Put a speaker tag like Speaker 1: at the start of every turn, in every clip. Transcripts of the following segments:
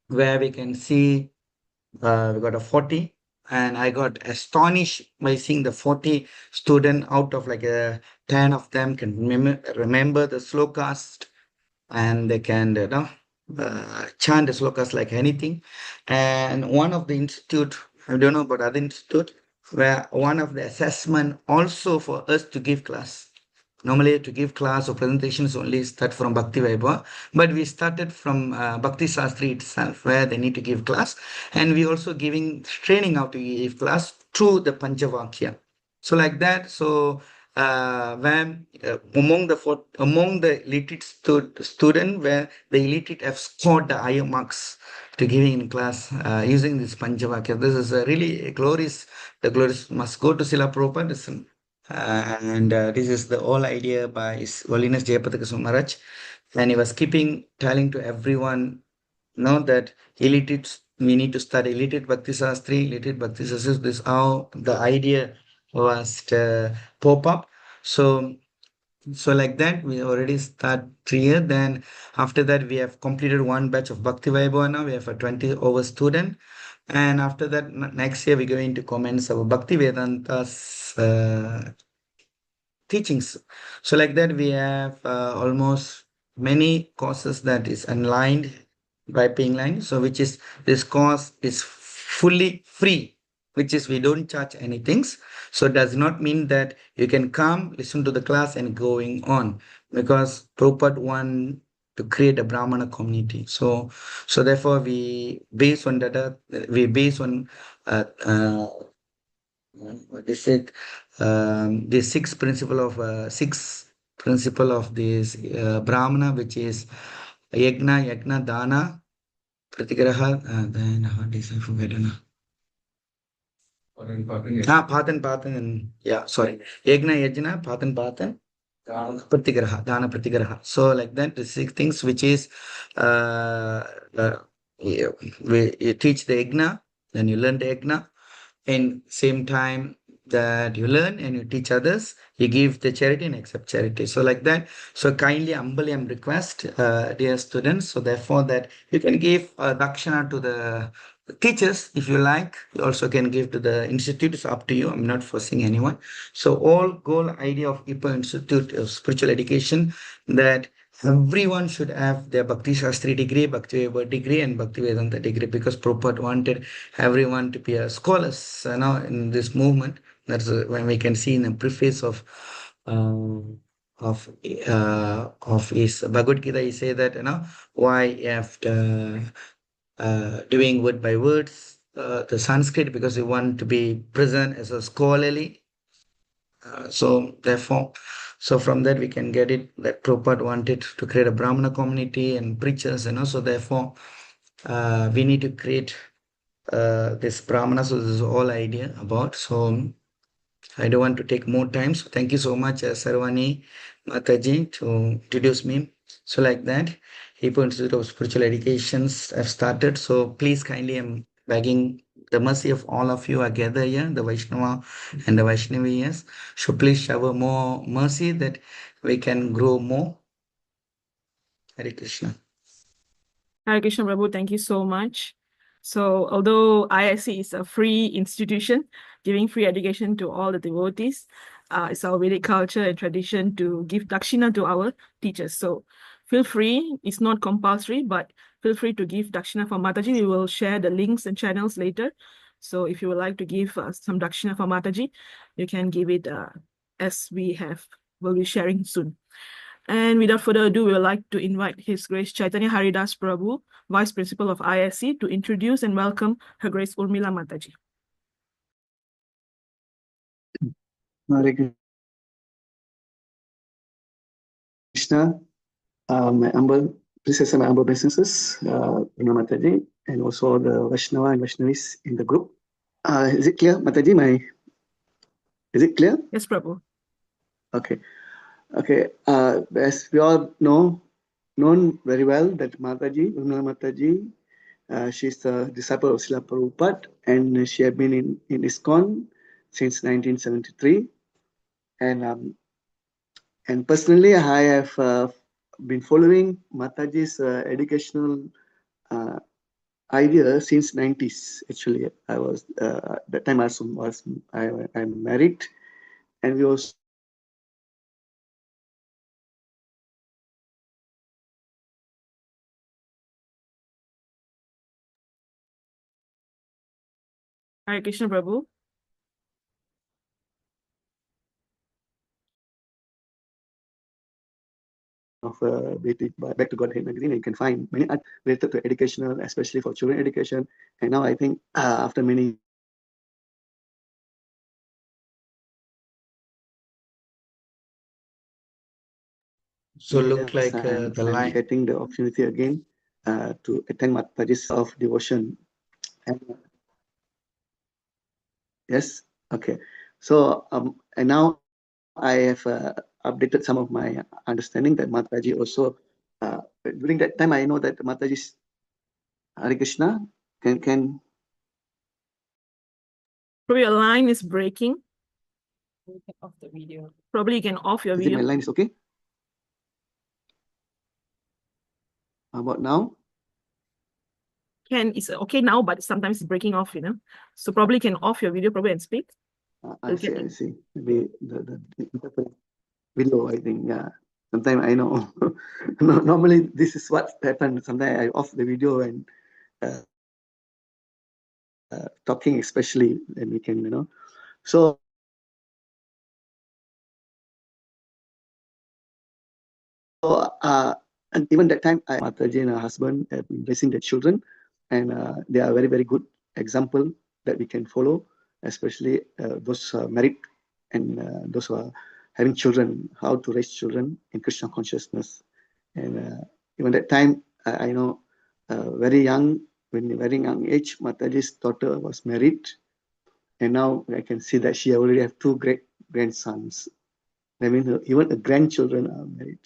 Speaker 1: where we can see we got a 40, and I got astonished by seeing the 40 student out of like 10 of them can remember the slokas, and they can chant the slokas like anything. And one of the institute, I don't know about other institute, where one of the assessment also for us to give class. Normally to give class or presentations only start from Bhakti Vaibhava, but we started from Bhakti Shastri itself, where they need to give class, and we also giving training how to give class through the Panchavakya. So like that, so when among the elite student, where the elite have scored the higher marks to giving in class using this Panchavakya. This is a really glorious. The glories must go to Srila Prabhupada. And this is the whole idea by His Holiness Jayapathaka Maharaj. And he was keeping telling to everyone, that illiterate, we need to study illiterate Bhakti Sastri, illiterate Bhakti Sastri. This is how the idea was to pop up. So like that, we already start 3 years. Then after that, we have completed one batch of Bhakti Vaibhava. Now we have a 20 over student. And after that, next year, we're going to commence our Bhakti Vedanta's teachings. So like that, we have almost many courses that is aligned by paying line. So which is this course is fully free, which is we don't charge anything. So it does not mean that you can come, listen to the class and going on, because Prabhupada want to create a Brahmana community. So therefore we base on data, we base on what is it? The six principle of this Brahmana, which is yagna, dana, pratigraha, then what is I forget now. Patan, and yeah, sorry. Yajna, Patan, dana pratigraha. So like that, the six things which is uh, you teach the yagna, then you learn the yagna, and same time that you learn and you teach others, you give the charity and accept charity. So like that. So kindly, humbly, I'm request, dear students. So therefore, that you can give dakshana to the teachers if you like. You also can give to the institute. It's up to you. I'm not forcing anyone. So all goal idea of IPA Institute of Spiritual Education, that everyone should have their Bhakti Shastri degree, Bhakti Vaibhava degree, and Bhakti Vedanta degree, because Prabhupada wanted everyone to be a scholars in this movement. That's when we can see in the preface um, of his Bhagavad Gita, he say that why after doing word by words the Sanskrit, because we want to be present as a scholarly. So therefore, so from that we can get it that Prabhupada wanted to create a Brahmana community and preachers, so therefore we need to create this Brahmana. So this is the whole idea about. So I don't want to take more time. So thank you so much, Sarvani Mataji, to introduce me. So like that, Hippo Institute of Spiritual Educations have started. So please kindly, I'm begging the mercy of all of you are gathered here, the Vaishnava and the Vaishnavi, yes. So please shower more mercy that we can grow more. Hare Krishna.
Speaker 2: Hare Krishna Prabhu, thank you so much. So although ISC is a free institution giving free education to all the devotees, it's our Vedic culture and tradition to give dakshina to our teachers. So feel free, it's not compulsory, but feel free to give dakshina for Mataji. We will share the links and channels later. So if you would like to give some dakshina for Mataji, you can give it as we'll be sharing soon. And without further ado, we would like to invite His Grace Chaitanya Haridas Prabhu, Vice Principal of ISC, to introduce and welcome Her Grace Urmila Mataji.
Speaker 3: Hare Krishna, my humble princess and my humble businesses, Urmila Mataji, and also the Vaishnava and Vaishnavis in the group. Is it clear, Mataji? Is it clear?
Speaker 2: Yes, Prabhu.
Speaker 3: Okay. As we all known very well that Mataji, Urmila Mataji, she's a disciple of Srila Prabhupada, and she had been in ISKCON since 1973. And personally, I have been following Mataji's educational idea since 90s. Actually, I was that time I'm married, and we also
Speaker 2: Hare Krishna Prabhu.
Speaker 3: of Back to Godhead magazine. You can find many art related to educational, especially for children education. And now I think after many
Speaker 1: So look
Speaker 3: years,
Speaker 1: like the
Speaker 3: I'm
Speaker 1: line.
Speaker 3: getting the opportunity again to attend Mataji's of devotion. And, yes, okay. So and now I have updated some of my understanding that Mataji also during that time I know that Mataji's Hare Krishna can
Speaker 2: Probably your line is breaking. You can off the video. Probably you can off your
Speaker 3: is it my
Speaker 2: video.
Speaker 3: line is okay? How about now?
Speaker 2: It's okay now, but sometimes it's breaking off, So probably you can off your video probably and speak.
Speaker 3: I see, I see. Maybe the video, I think, yeah. Sometimes I know. Normally, this is what happens. Sometimes I off the video and uh, talking, especially, and we can. So, and even that time, Mataji and her husband have been blessing their children, and they are very, very good example that we can follow, especially those married and those who are having children, how to raise children in Krishna consciousness. And even that time, I know very young, when very young age, Mataji's daughter was married, and now I can see that she already have two great grandsons. I mean, even the grandchildren are married.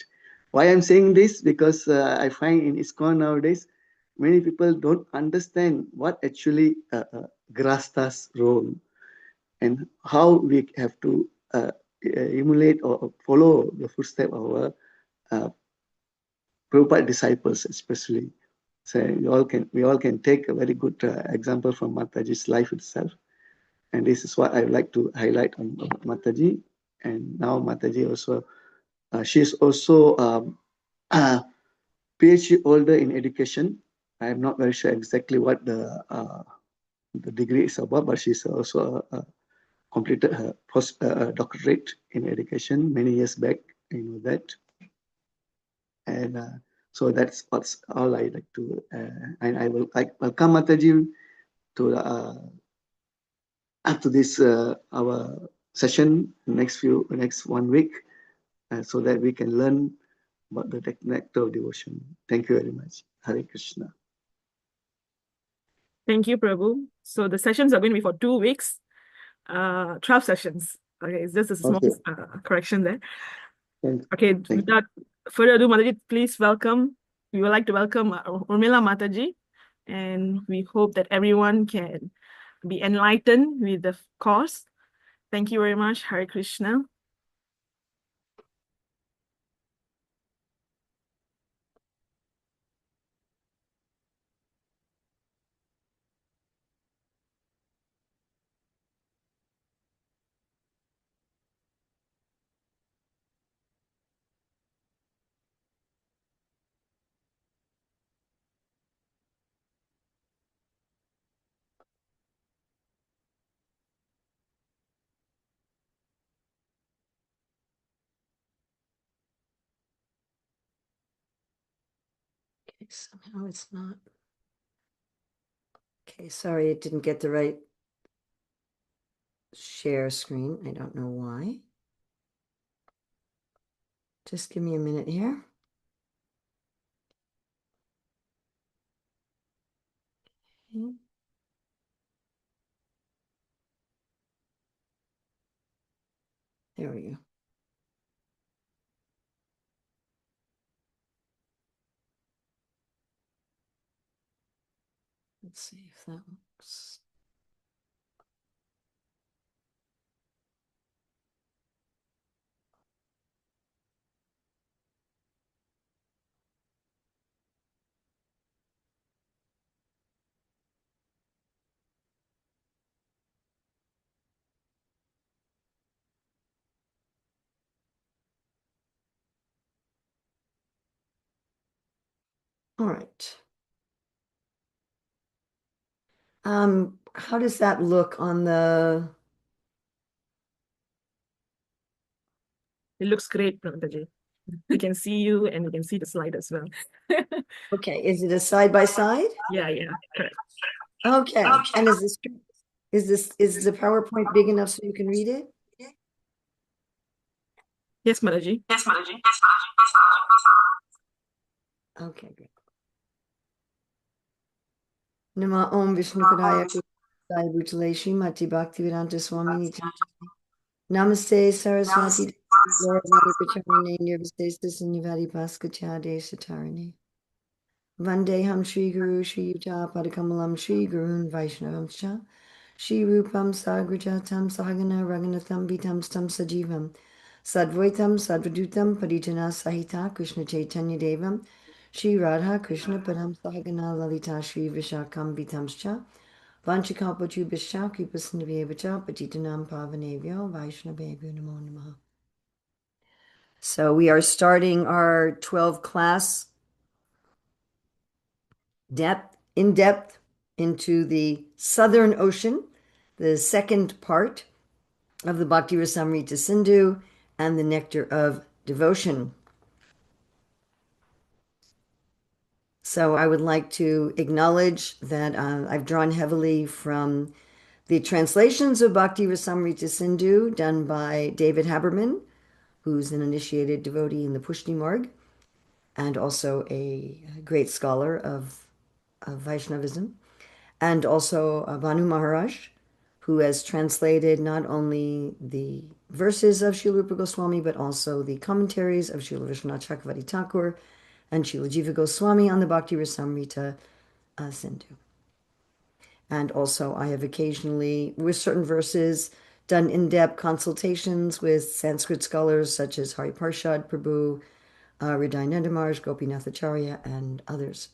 Speaker 3: Why I'm saying this? Because I find in ISKCON nowadays, many people don't understand what actually Grasta's role and how we have to emulate or follow the footsteps of our Prabhupada disciples, especially. So we all can take a very good example from Mataji's life itself. And this is what I would like to highlight on Mataji. And now Mataji also, she is also PhD holder in education. I am not very sure exactly what the degree is about, but she's also completed her doctorate in education many years back. I know that. And so that's what's all I like to, and I will welcome Mataji to up to this our session next 1 week, so that we can learn about the nectar of devotion. Thank you very much. Hare Krishna.
Speaker 2: Thank you, Prabhu. So the sessions are going to be for 2 weeks, 12 sessions. Okay, it's just a small
Speaker 3: Okay.
Speaker 2: correction there.
Speaker 3: Thank you.
Speaker 2: Okay,
Speaker 3: Thank you.
Speaker 2: without further ado, Mataji, please welcome. We would like to welcome Urmila Mataji, and we hope that everyone can be enlightened with the course. Thank you very much. Hare Krishna.
Speaker 4: Okay, somehow it's not. Okay, sorry, it didn't get the right share screen. I don't know why. Just give me a minute here. Okay. There we go. Let's see if that works. All right. How does that look on the,
Speaker 2: It looks great, Mataji. We can see you and we can see the slide as well.
Speaker 4: okay, is it a side by side?
Speaker 2: Yeah, correct.
Speaker 4: Okay, and is the PowerPoint big enough so you can read it?
Speaker 2: Yes, Mataji.
Speaker 4: Okay, good. Nama Om Vishnu Padaya Sai Bhutale Srimati Bhaktivedanta Swami Niti. Namaste Saraswati Gauravani Pacharane Nirvasesta Sinyavadi Bhaskachade Satarane. Vandeham Shri Guru Shri Yuta Padakamalam Shri Gurun Vaishnavamscha Shri Rupam Sagrajatam Sahagana Raghunatham Vitam Stam Sajivam Sadvaitam Sadvadutam Parijana Sahita Krishna Chaitanya Devam Shri Radha Krishna Padam Sahagana Lalita Shri Vishakam Vitamscha Vanchikapachubhischa Kripasindavevacha Patitanam Pavanevyo Vaishnavebhyo Namo Namaha. So we are starting our 12 class in depth into the Southern Ocean, the second part of the Bhakti Rasamrita Sindhu and the Nectar of Devotion. So I would like to acknowledge that I've drawn heavily from the translations of Bhakti Rasamrita Sindhu done by David Haberman, who's an initiated devotee in the Pushti Marg and also a great scholar of Vaishnavism, and also Bhanu Maharaj, who has translated not only the verses of Srila Rupa Goswami, but also the commentaries of Srila Vishwanath Chakravarti Thakur and Srila Jiva Goswami on the Bhakti Rasamrita Sindhu. And also I have occasionally, with certain verses, done in-depth consultations with Sanskrit scholars such as Hari Parshad Prabhu, Hriday Nandamarj, Gopinath Acharya, and others.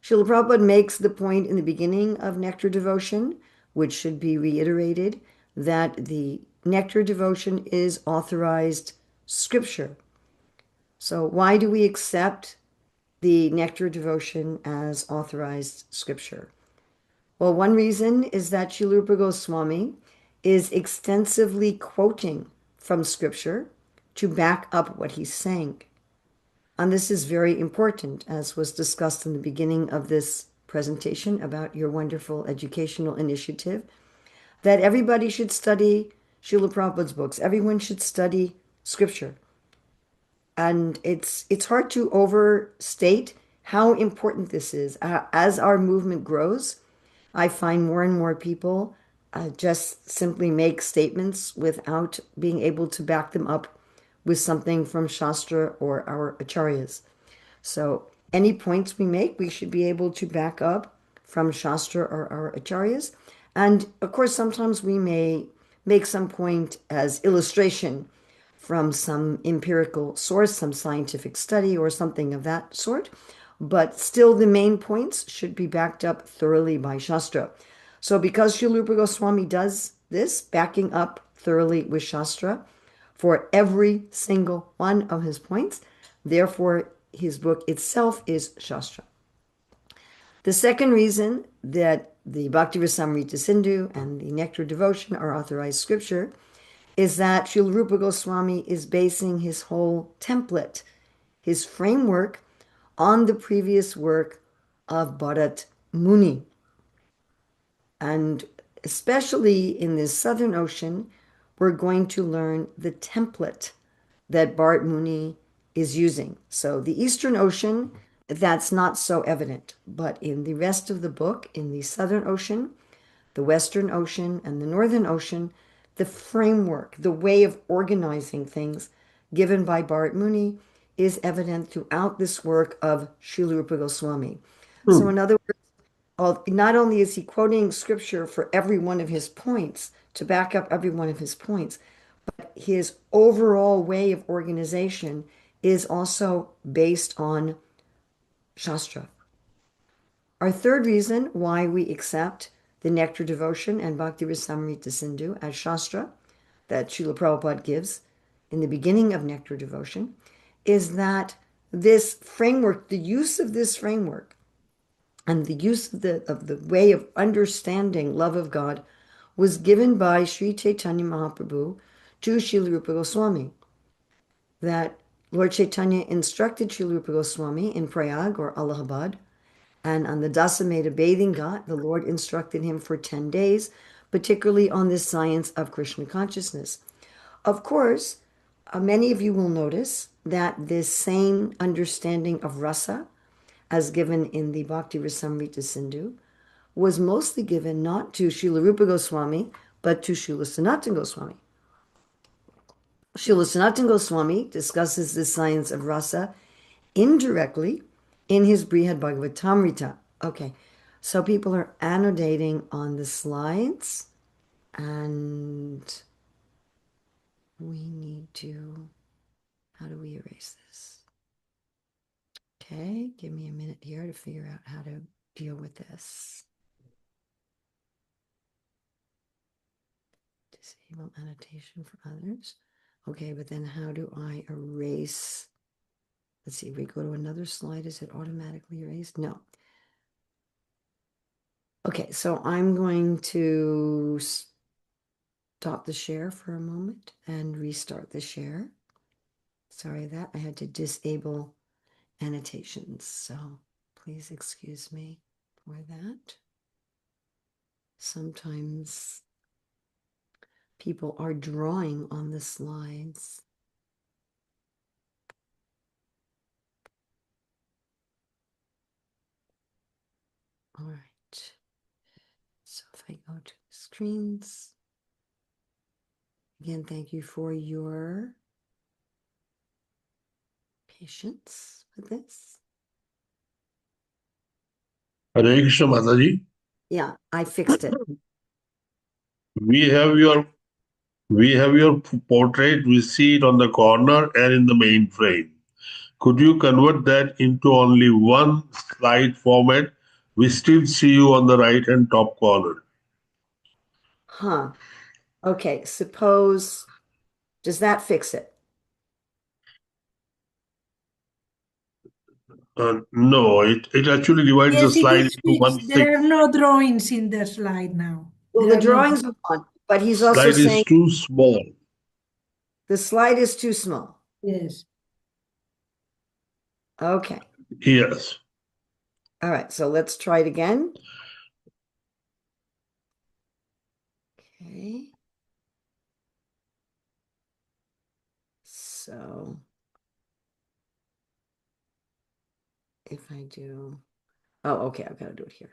Speaker 4: Srila Prabhupada makes the point in the beginning of Nectar Devotion, which should be reiterated, that the Nectar Devotion is authorized scripture. So why do we accept the Nectar Devotion as authorized scripture? Well, one reason is that Srila Rupa Goswami is extensively quoting from scripture to back up what he's saying. And this is very important, as was discussed in the beginning of this presentation about your wonderful educational initiative, that everybody should study Srila Prabhupada's books. Everyone should study scripture. And it's hard to overstate how important this is. As our movement grows, I find more and more people just simply make statements without being able to back them up with something from Shastra or our acharyas. So any points we make, we should be able to back up from Shastra or our acharyas. And of course, sometimes we may make some point as illustration from some empirical source, some scientific study or something of that sort. But still the main points should be backed up thoroughly by Shastra. So because Srila Rupa Goswami does this, backing up thoroughly with Shastra, for every single one of his points. Therefore, his book itself is Shastra. The second reason that the Bhakti Rasamrita Sindhu and the Nectar Devotion are authorized scripture is that Srila Rupa Goswami is basing his whole template, his framework, on the previous work of Bharat Muni. And especially in the Southern Ocean, we're going to learn the template that Bharat Muni is using. So the Eastern Ocean, that's not so evident. But in the rest of the book, in the Southern Ocean, the Western Ocean, and the Northern Ocean, the framework, the way of organizing things given by Bharat Muni is evident throughout this work of Srila Rupa Goswami. So in other words, not only is he quoting scripture for every one of his points, to back up every one of his points, but his overall way of organization is also based on Shastra. Our third reason why we accept the Nectar Devotion and Bhakti Rasamrita Sindhu as Shastra that Srila Prabhupada gives in the beginning of Nectar Devotion is that this framework, the use of this framework, and the use of the way of understanding love of God was given by Sri Chaitanya Mahaprabhu to Srila Rupa Goswami. That Lord Chaitanya instructed Srila Rupa Goswami in Prayag or Allahabad, and on the Dasameta bathing ghat, the Lord instructed him for 10 days, particularly on this science of Krishna consciousness. Of course, many of you will notice that this same understanding of rasa, as given in the Bhakti Rasamrita Sindhu, was mostly given not to Srila Rupa Goswami, but to Srila Sanatana Goswami. Srila Sanatana Goswami discusses the science of rasa indirectly in his Brihad Bhagavatamrita. Okay, so people are annotating on the slides, and we need to, how do we erase this? Okay, give me a minute here to figure out how to deal with this. Disable annotation for others. Okay, but then how do I erase? Let's see, we go to another slide. Is it automatically erased? No. Okay, so I'm going to stop the share for a moment and restart the share. Sorry that I had to disable annotations, so please excuse me for that. Sometimes people are drawing on the slides. All right. So if I go to screens, again, thank you for your patience with this.
Speaker 5: Hare Krishna Mataji,
Speaker 4: Yeah, I fixed it.
Speaker 5: we have your portrait. We see it on the corner and in the main frame. Could you convert that into only one slide format? We still see you on the right hand top corner.
Speaker 4: Huh. Okay, suppose, does that fix it?
Speaker 5: No, it actually divides the
Speaker 6: Yes, it
Speaker 5: slide
Speaker 6: is
Speaker 5: into one
Speaker 6: fixed. There
Speaker 5: six.
Speaker 6: are no drawings in the slide now.
Speaker 4: Well,
Speaker 6: There
Speaker 4: the
Speaker 6: are no-
Speaker 4: drawings are on, but he's also
Speaker 5: Slide is
Speaker 4: saying
Speaker 5: too small.
Speaker 4: the slide is too small.
Speaker 6: Yes.
Speaker 4: Okay.
Speaker 5: Yes.
Speaker 4: All right, so let's try it again. Okay. So if I do, oh, okay, I've got to do it here.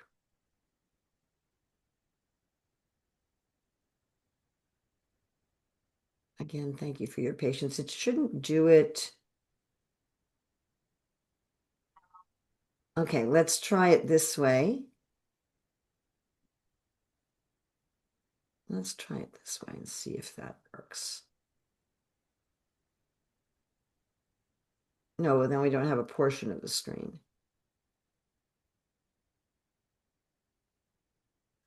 Speaker 4: Again, thank you for your patience. It shouldn't do it. Okay, let's try it this way. Let's try it this way and see if that works. No, well, then we don't have a portion of the screen.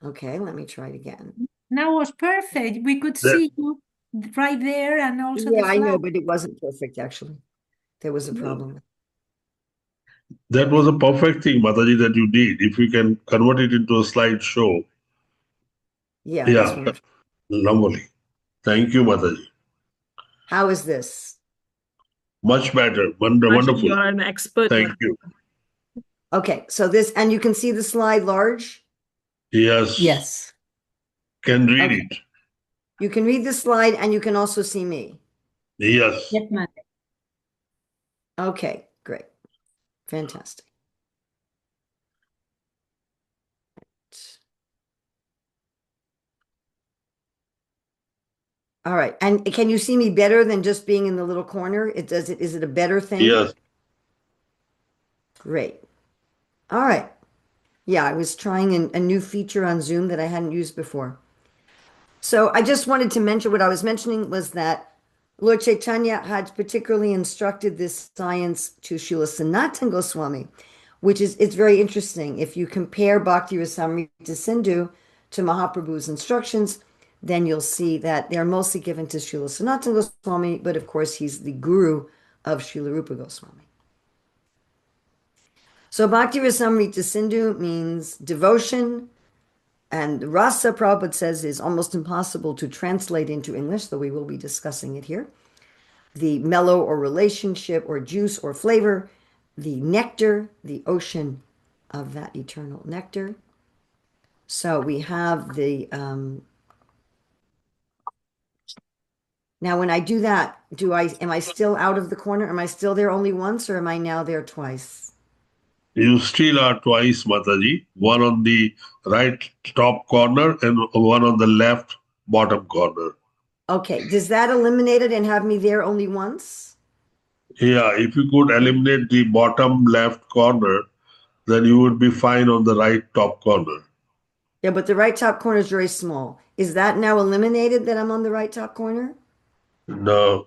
Speaker 4: Okay, let me try it again.
Speaker 6: Now was perfect. We could
Speaker 5: That-
Speaker 6: see you right there and also
Speaker 4: Yeah,
Speaker 6: the
Speaker 4: I know,
Speaker 6: slide.
Speaker 4: but it wasn't perfect, actually. There was a problem.
Speaker 5: That was a perfect thing, Mataji, that you did. If you can convert it into a slideshow.
Speaker 4: Yeah, that's
Speaker 5: Yeah,
Speaker 4: what I'm.
Speaker 5: lovely. Thank you, Mataji.
Speaker 4: How is this?
Speaker 5: Much better.
Speaker 2: Actually,
Speaker 5: Wonderful.
Speaker 2: you are an expert.
Speaker 5: Thank you.
Speaker 4: Okay, so this, and you can see the slide large?
Speaker 5: Yes.
Speaker 6: Yes.
Speaker 5: Can read
Speaker 4: Okay.
Speaker 5: it.
Speaker 4: You can read the slide and you can also see me.
Speaker 5: Yes.
Speaker 6: Yes, ma'am.
Speaker 4: Okay, great. Fantastic. All right. And can you see me better than just being in the little corner? Is it a better thing?
Speaker 5: Yes.
Speaker 4: Great. All right. Yeah, I was trying a new feature on Zoom that I hadn't used before. So I just wanted to mention what I was mentioning was that Lord Chaitanya had particularly instructed this science to Srila Sanatana Goswami, which is, it's very interesting. If you compare Bhakti Rasamrita Sindhu to Mahaprabhu's instructions, then you'll see that they're mostly given to Srila Sanatana Goswami, but of course he's the guru of Srila Rupa Goswami. So Bhakti Rasamrita Sindhu means devotion, and rasa, Prabhupada says, is almost impossible to translate into English, though we will be discussing it here. The mellow or relationship or juice or flavor, the nectar, the ocean of that eternal nectar. So we have the, now when I do that, am I still out of the corner? Am I still there only once, or am I now there twice?
Speaker 5: You still are twice, Mataji. One on the right top corner and one on the left bottom corner.
Speaker 4: Okay, does that eliminate it and have me there only once?
Speaker 5: Yeah, if you could eliminate the bottom left corner, then you would be fine on the right top corner.
Speaker 4: Yeah, but the right top corner is very small. Is that now eliminated that I'm on the right top corner?
Speaker 5: No.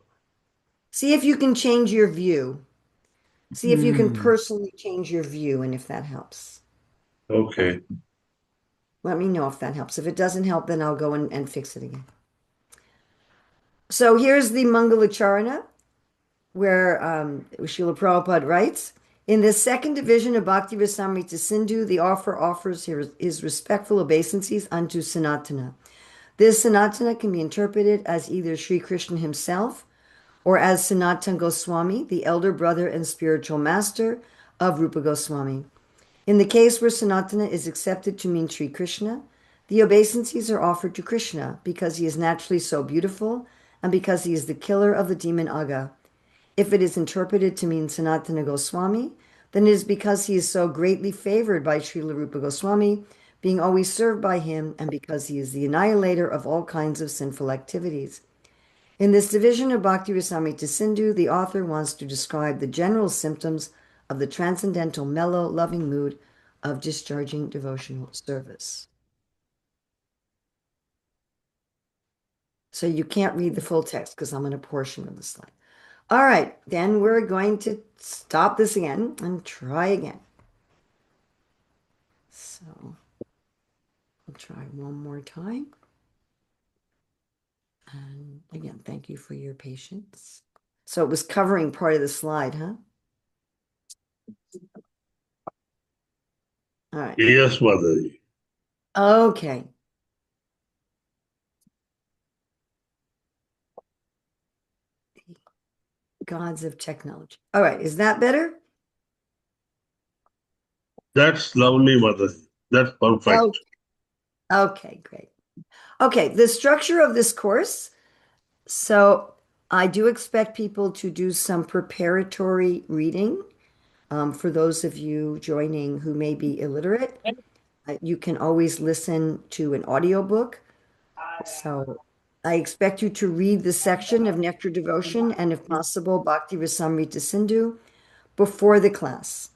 Speaker 4: See if you can change your view. See if you can personally change your view and if that helps.
Speaker 5: Okay.
Speaker 4: Let me know if that helps. If it doesn't help, then I'll go and fix it again. So here's the Mangalacharana, where Srila Prabhupada writes, in the second division of Bhakti Rasamrita Sindhu, the author offers his respectful obeisances unto Sanatana. This Sanatana can be interpreted as either Sri Krishna himself or as Sanatana Goswami, the elder brother and spiritual master of Rupa Goswami. In the case where Sanatana is accepted to mean Sri Krishna, the obeisances are offered to Krishna because he is naturally so beautiful and because he is the killer of the demon Aga. If it is interpreted to mean Sanatana Goswami, then it is because he is so greatly favored by Srila Rupa Goswami, being always served by him, and because he is the annihilator of all kinds of sinful activities. In this division of Bhakti Rasamrita Sindhu, the author wants to describe the general symptoms of the transcendental, mellow, loving mood of discharging devotional service. So you can't read the full text because I'm in a portion of the slide. All right, then we're going to stop this again and try again. So I'll try one more time. And again, thank you for your patience. So it was covering part of the slide, huh? All right.
Speaker 5: Yes, Mataji.
Speaker 4: Okay. Gods of technology. All right, is that better?
Speaker 5: That's lovely, Mataji. That's perfect.
Speaker 4: Okay, great. Okay, the structure of this course. So I do expect people to do some preparatory reading. For those of you joining who may be illiterate, you can always listen to an audiobook. So I expect you to read the section of Nectar Devotion and, if possible, Bhakti Rasamrita Sindhu before the class.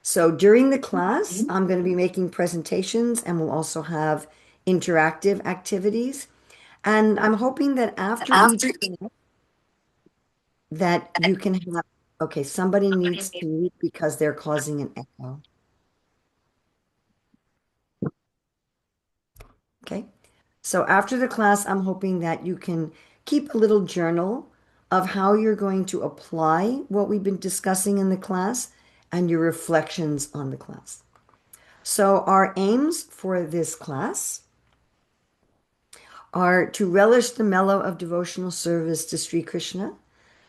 Speaker 4: So during the class, I'm going to be making presentations and we'll also have interactive activities. And I'm hoping that after each class that you can have, okay, somebody needs to mute because they're causing an echo. Okay. So after the class, I'm hoping that you can keep a little journal of how you're going to apply what we've been discussing in the class and your reflections on the class. So our aims for this class are to relish the mellow of devotional service to Sri Krishna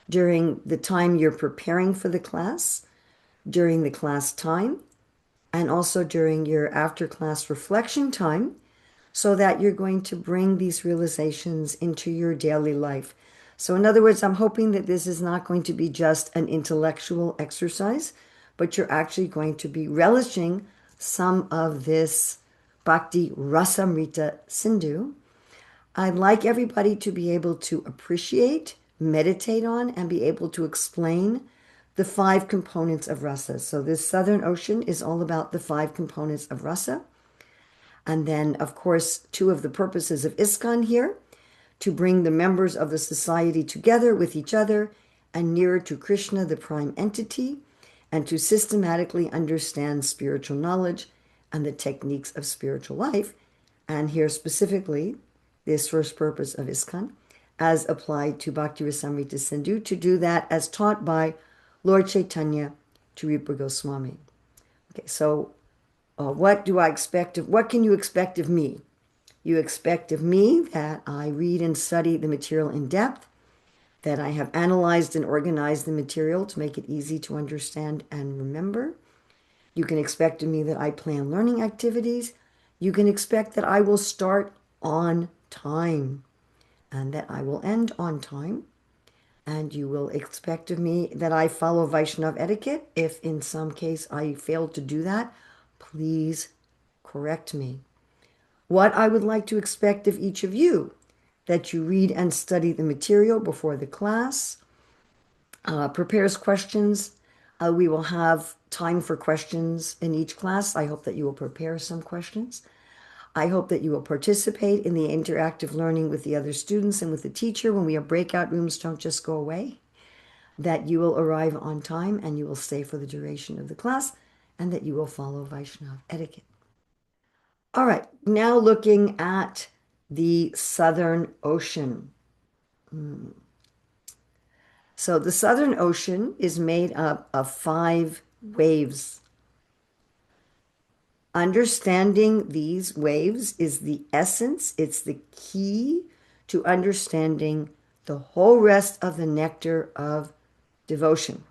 Speaker 4: during the time you're preparing for the class, during the class time, and also during your after-class reflection time, so that you're going to bring these realizations into your daily life. So in other words, I'm hoping that this is not going to be just an intellectual exercise, but you're actually going to be relishing some of this Bhakti Rasamrita Sindhu. I'd like everybody to be able to appreciate, meditate on, and be able to explain the 5 components of rasa. So this Southern Ocean is all about the 5 components of rasa. And then, of course, 2 of the purposes of ISKCON here, to bring the members of the society together with each other and nearer to Krishna, the prime entity, and to systematically understand spiritual knowledge and the techniques of spiritual life. And here specifically, this first purpose of ISKCON, as applied to Bhakti Rasamrita Sindhu, to do that as taught by Lord Chaitanya to Rupa Goswami. Okay, so what do I expect of, what can you expect of me? You expect of me that I read and study the material in depth, that I have analyzed and organized the material to make it easy to understand and remember. You can expect of me that I plan learning activities. You can expect that I will start on time and that I will end on time. And you will expect of me that I follow Vaishnav etiquette. If in some case I fail to do that, please correct me. What I would like to expect of each of you, that you read and study the material before the class, prepares questions. We will have time for questions in each class. I hope that you will prepare some questions. I hope that you will participate in the interactive learning with the other students and with the teacher. When we have breakout rooms, don't just go away. That you will arrive on time and you will stay for the duration of the class, and that you will follow Vaishnav etiquette. All right, now looking at the Southern Ocean. So the Southern Ocean is made up of 5 waves. Understanding these waves is the essence, it's the key to understanding the whole rest of the nectar of devotion.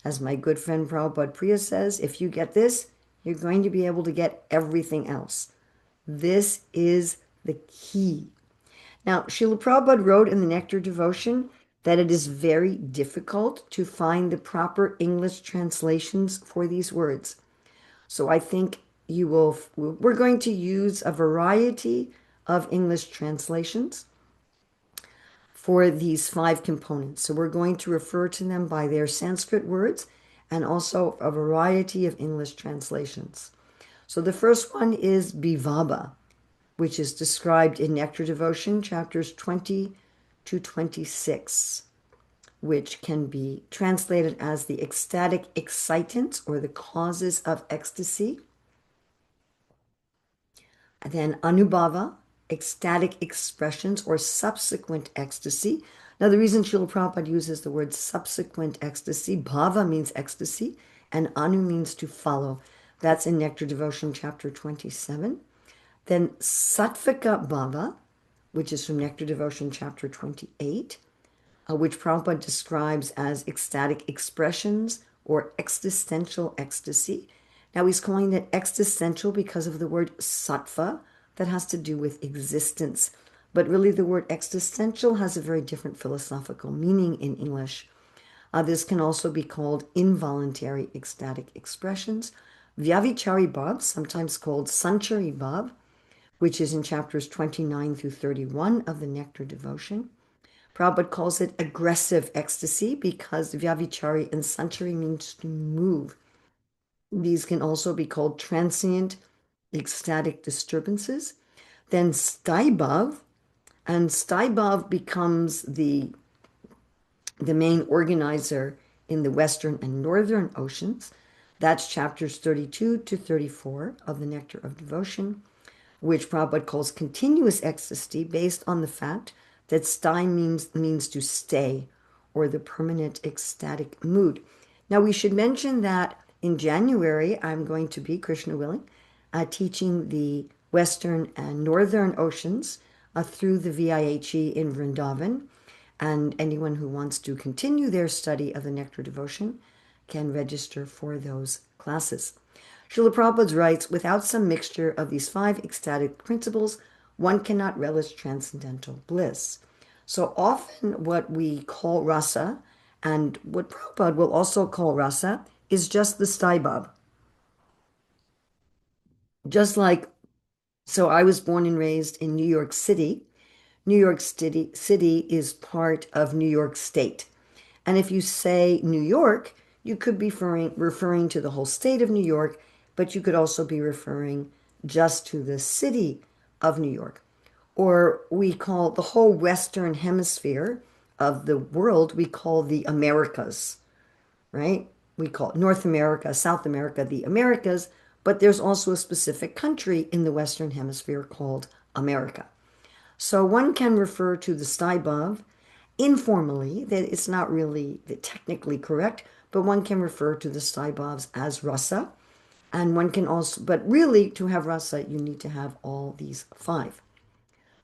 Speaker 4: As my good friend Prabhupada Priya says, if you get this, you're going to be able to get everything else. This is the key. Now, Srila Prabhupada wrote in the Nectar Devotion that it is very difficult to find the proper English translations for these words. So I think we're going to use a variety of English translations for these 5 components. So we're going to refer to them by their Sanskrit words and also a variety of English translations. So the first one is Bhivaba, which is described in Nectar Devotion, chapters 20 to 26, which can be translated as the ecstatic excitants or the causes of ecstasy. And then Anubhava, ecstatic expressions or subsequent ecstasy. Now, the reason Srila Prabhupada uses the word subsequent ecstasy, bhava means ecstasy, and anu means to follow. That's in Nectar Devotion, chapter 27. Then Sattvika Bhava, which is from Nectar Devotion, chapter 28, which Prabhupada describes as ecstatic expressions or existential ecstasy. Now he's calling it existential because of the word sattva that has to do with existence. But really the word existential has a very different philosophical meaning in English. This can also be called involuntary ecstatic expressions. Vyavichari Bhav, sometimes called Sanchari Bhav, which is in chapters 29 through 31 of the Nectar Devotion. Prabhupada calls it aggressive ecstasy because Vyavichari and Sanchari means to move. These can also be called transient ecstatic disturbances. Then Staibhav, and Staibhav becomes the main organizer in the Western and Northern Oceans. That's chapters 32 to 34 of the Nectar of Devotion, which Prabhupada calls continuous ecstasy based on the fact that stai means to stay, or the permanent ecstatic mood. Now we should mention that in January, I'm going to be, Krishna willing, teaching the Western and Northern Oceans through the VIHE in Vrindavan. And anyone who wants to continue their study of the Nectar Devotion can register for those classes. Srila Prabhupada writes, without some mixture of these 5 ecstatic principles, one cannot relish transcendental bliss. So often what we call rasa, and what Prabhupada will also call rasa, is just the Staibhav. Just like, so I was born and raised in New York City. New York City is part of New York State. And if you say New York, you could be referring to the whole state of New York, but you could also be referring just to the city of New York. Or we call the whole Western hemisphere of the world, we call the Americas, right? We call North America, South America, the Americas, but there's also a specific country in the Western hemisphere called America. So one can refer to the Staibhav informally, that it's not really technically correct, but one can refer to the Staibhavs as rasa. And one can also, but really to have rasa, you need to have all these 5.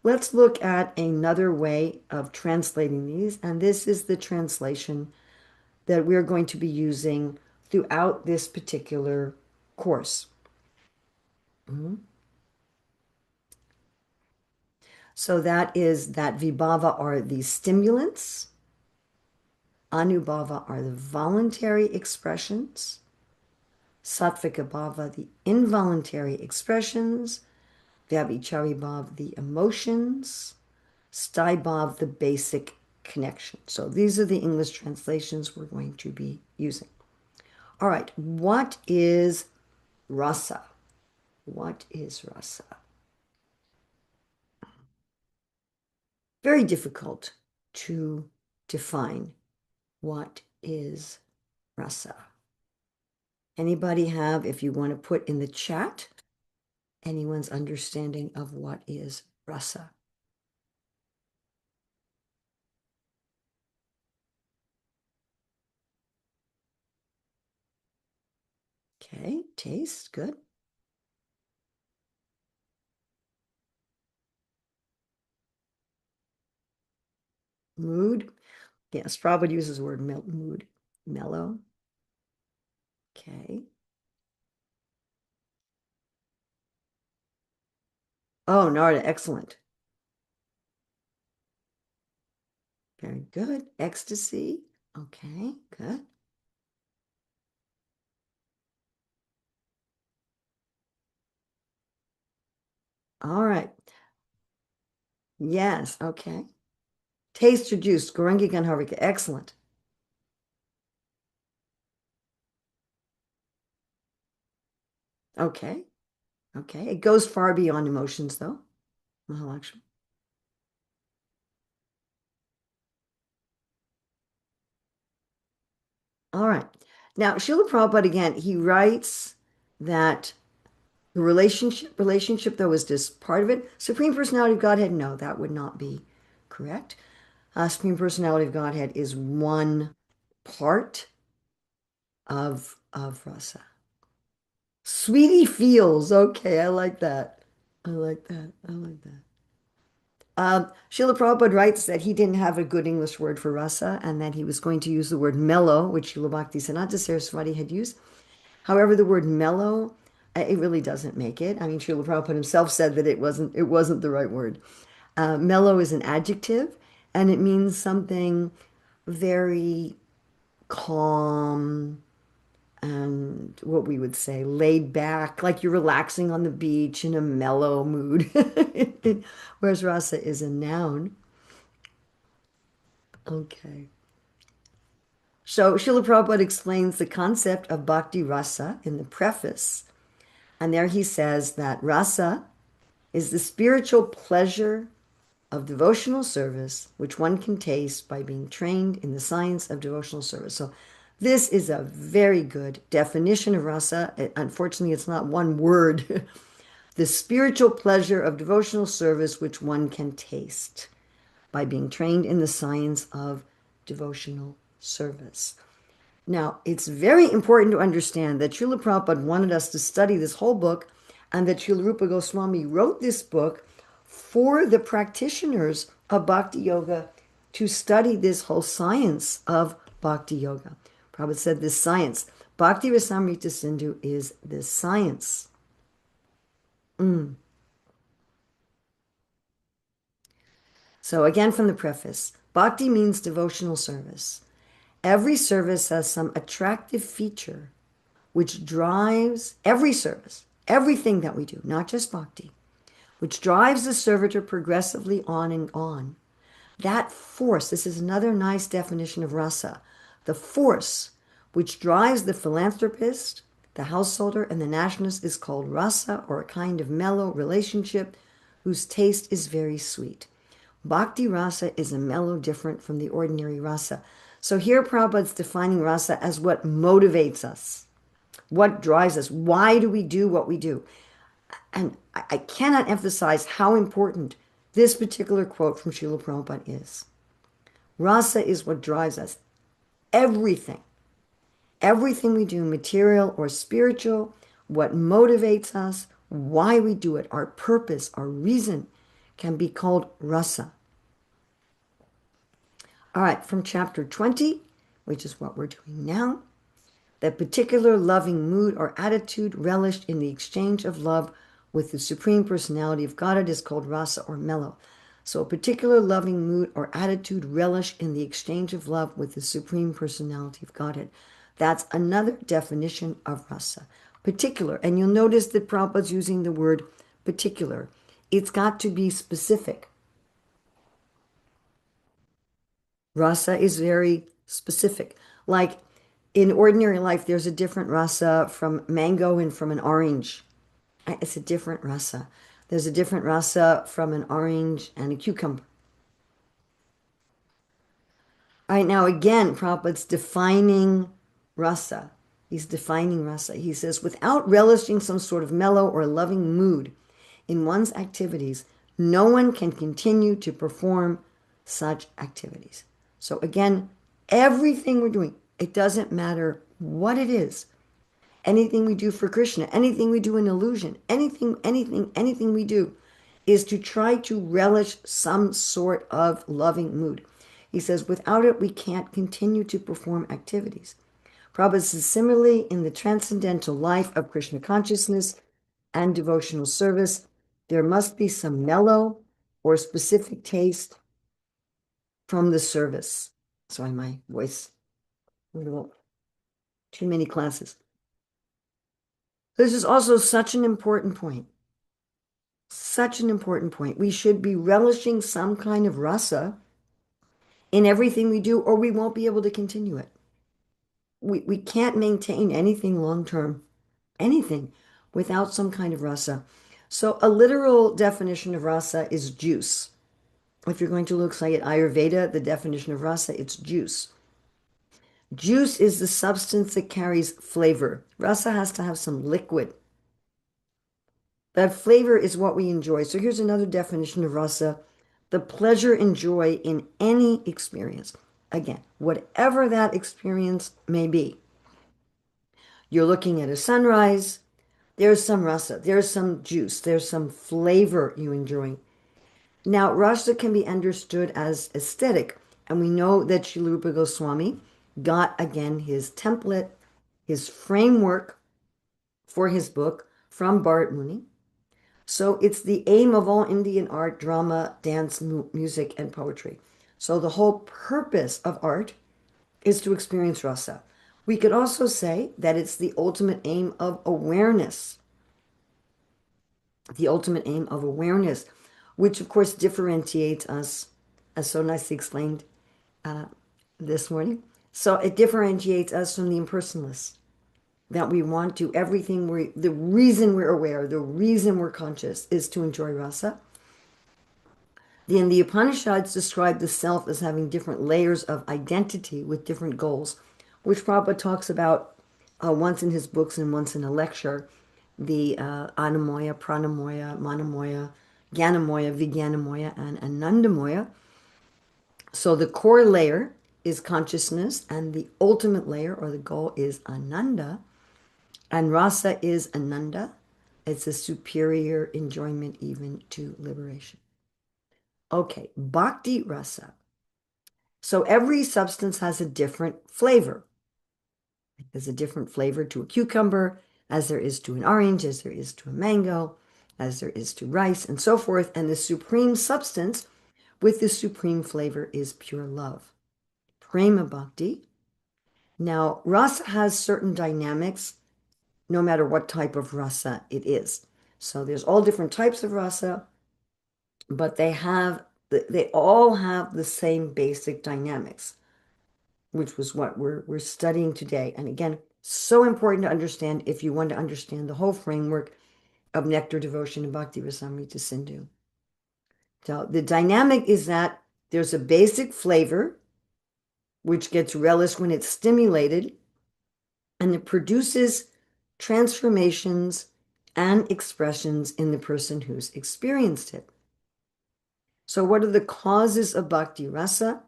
Speaker 4: Let's look at another way of translating these, and this is the translation that we're going to be using throughout this particular course. So that is that vibhava are the stimulants, anubhava are the voluntary expressions, sattvika bhava the involuntary expressions, vyabhichari bhav the emotions, sthai bhav the basic connection. So these are the English translations we're going to be using. All right, what is rasa? What is rasa? Very difficult to define what is rasa. Anybody have, if you want to put in the chat, anyone's understanding of what is rasa? Okay, taste, good. Mood, yes, Prabhupada uses the word mood, mellow. Okay. Oh, Narda, excellent. Very good. Ecstasy. Okay, good. All right. Yes, okay. Taste or juice, Gorangi Ganharvika, excellent. Okay, okay. It goes far beyond emotions, though, Mahalakshmi. All right. Now, Srila Prabhupada, again, he writes that the relationship, though, is just part of it. Supreme Personality of Godhead, no, that would not be correct. Supreme Personality of Godhead is one part of rasa. Sweetie feels. Okay, I like that. I like that. I like that. Srila Prabhupada writes that he didn't have a good English word for rasa and that he was going to use the word mellow, which Srila Bhaktisiddhanta Saraswati had used. However, the word mellow, it really doesn't make it. I mean, Srila Prabhupada himself said that it wasn't the right word. Mellow is an adjective, and it means something very calm and what we would say laid back, like you're relaxing on the beach in a mellow mood. Whereas rasa is a noun. Okay. So Srila Prabhupada explains the concept of bhakti rasa in the preface. And there he says that rasa is the spiritual pleasure of devotional service, which one can taste by being trained in the science of devotional service. So this is a very good definition of rasa. Unfortunately, it's not one word. The spiritual pleasure of devotional service, which one can taste by being trained in the science of devotional service. Now, it's very important to understand that Srila Prabhupada wanted us to study this whole book and that Srila Rupa Goswami wrote this book for the practitioners of Bhakti Yoga to study this whole science of Bhakti Yoga. Prabhupada said this science, Bhakti Rasamrita Sindhu is this science. So again from the preface, Bhakti means devotional service. Every service has some attractive feature which drives every service, everything that we do, not just bhakti, which drives the servitor progressively on and on. That force, this is another nice definition of rasa, the force which drives the philanthropist, the householder, and the nationalist is called rasa, or a kind of mellow relationship whose taste is very sweet. Bhakti rasa is a mellow different from the ordinary rasa. So here Prabhupada's defining rasa as what motivates us, what drives us, why do we do what we do? And I cannot emphasize how important this particular quote from Srila Prabhupada is. Rasa is what drives us. Everything we do, material or spiritual, what motivates us, why we do it, our purpose, our reason can be called rasa. All right, from chapter 20, which is what we're doing now, that particular loving mood or attitude relished in the exchange of love with the Supreme Personality of Godhead is called rasa or mellow. So a particular loving mood or attitude relished in the exchange of love with the Supreme Personality of Godhead. That's another definition of rasa. Particular, and you'll notice that Prabhupada's using the word particular. It's got to be specific. Rasa is very specific. Like in ordinary life, there's a different rasa from mango and from an orange. It's a different rasa. There's a different rasa from an orange and a cucumber. All right, now again, Prabhupada's defining rasa. He's defining rasa. He says, without relishing some sort of mellow or loving mood in one's activities, no one can continue to perform such activities. So again, everything we're doing, it doesn't matter what it is. Anything we do for Krishna, anything we do in illusion, anything we do is to try to relish some sort of loving mood. He says, without it, we can't continue to perform activities. Prabhupada says, similarly, in the transcendental life of Krishna consciousness and devotional service, there must be some mellow or specific taste from the service. Sorry, my voice, a little too many classes. This is also such an important point. Such an important point. We should be relishing some kind of rasa in everything we do, or we won't be able to continue it. We can't maintain anything long-term, anything, without some kind of rasa. So a literal definition of rasa is juice. If you're going to look like at Ayurveda, the definition of rasa, it's juice. Juice is the substance that carries flavor. Rasa has to have some liquid. That flavor is what we enjoy. So here's another definition of rasa: the pleasure and joy in any experience. Again, whatever that experience may be. You're looking at a sunrise, there's some rasa, there's some juice, there's some flavor you enjoy. Now, rasa can be understood as aesthetic, and we know that Srila Rupa Goswami got, again, his template, his framework for his book from Bharat Muni. So it's the aim of all Indian art, drama, dance, music, and poetry. So the whole purpose of art is to experience rasa. We could also say that it's the ultimate aim of awareness. The ultimate aim of awareness, which of course differentiates us, as so nicely explained this morning. So it differentiates us from the impersonalists, that we want to, everything, the reason we're aware, the reason we're conscious is to enjoy rasa. Then the Upanishads describe the self as having different layers of identity with different goals, which Prabhupada talks about once in his books and once in a lecture, the Anamoya, Pranamoya, Manamoya, Gyanamoya, Vijnanamoya, and Anandamoya. So the core layer is consciousness, and the ultimate layer or the goal is Ananda. And rasa is Ananda. It's a superior enjoyment even to liberation. Okay, bhakti rasa. So every substance has a different flavor. There's a different flavor to a cucumber, as there is to an orange, as there is to a mango, as there is to rice, and so forth. And the supreme substance with the supreme flavor is pure love. Prema bhakti. Now, rasa has certain dynamics, no matter what type of rasa it is. So there's all different types of rasa, but they all have the same basic dynamics, which was what we're studying today. And again, so important to understand if you want to understand the whole framework of nectar, devotion, and bhakti rasamrita sindhu. So the dynamic is that there's a basic flavor which gets relished when it's stimulated, and it produces transformations and expressions in the person who's experienced it. So what are the causes of bhakti rasa?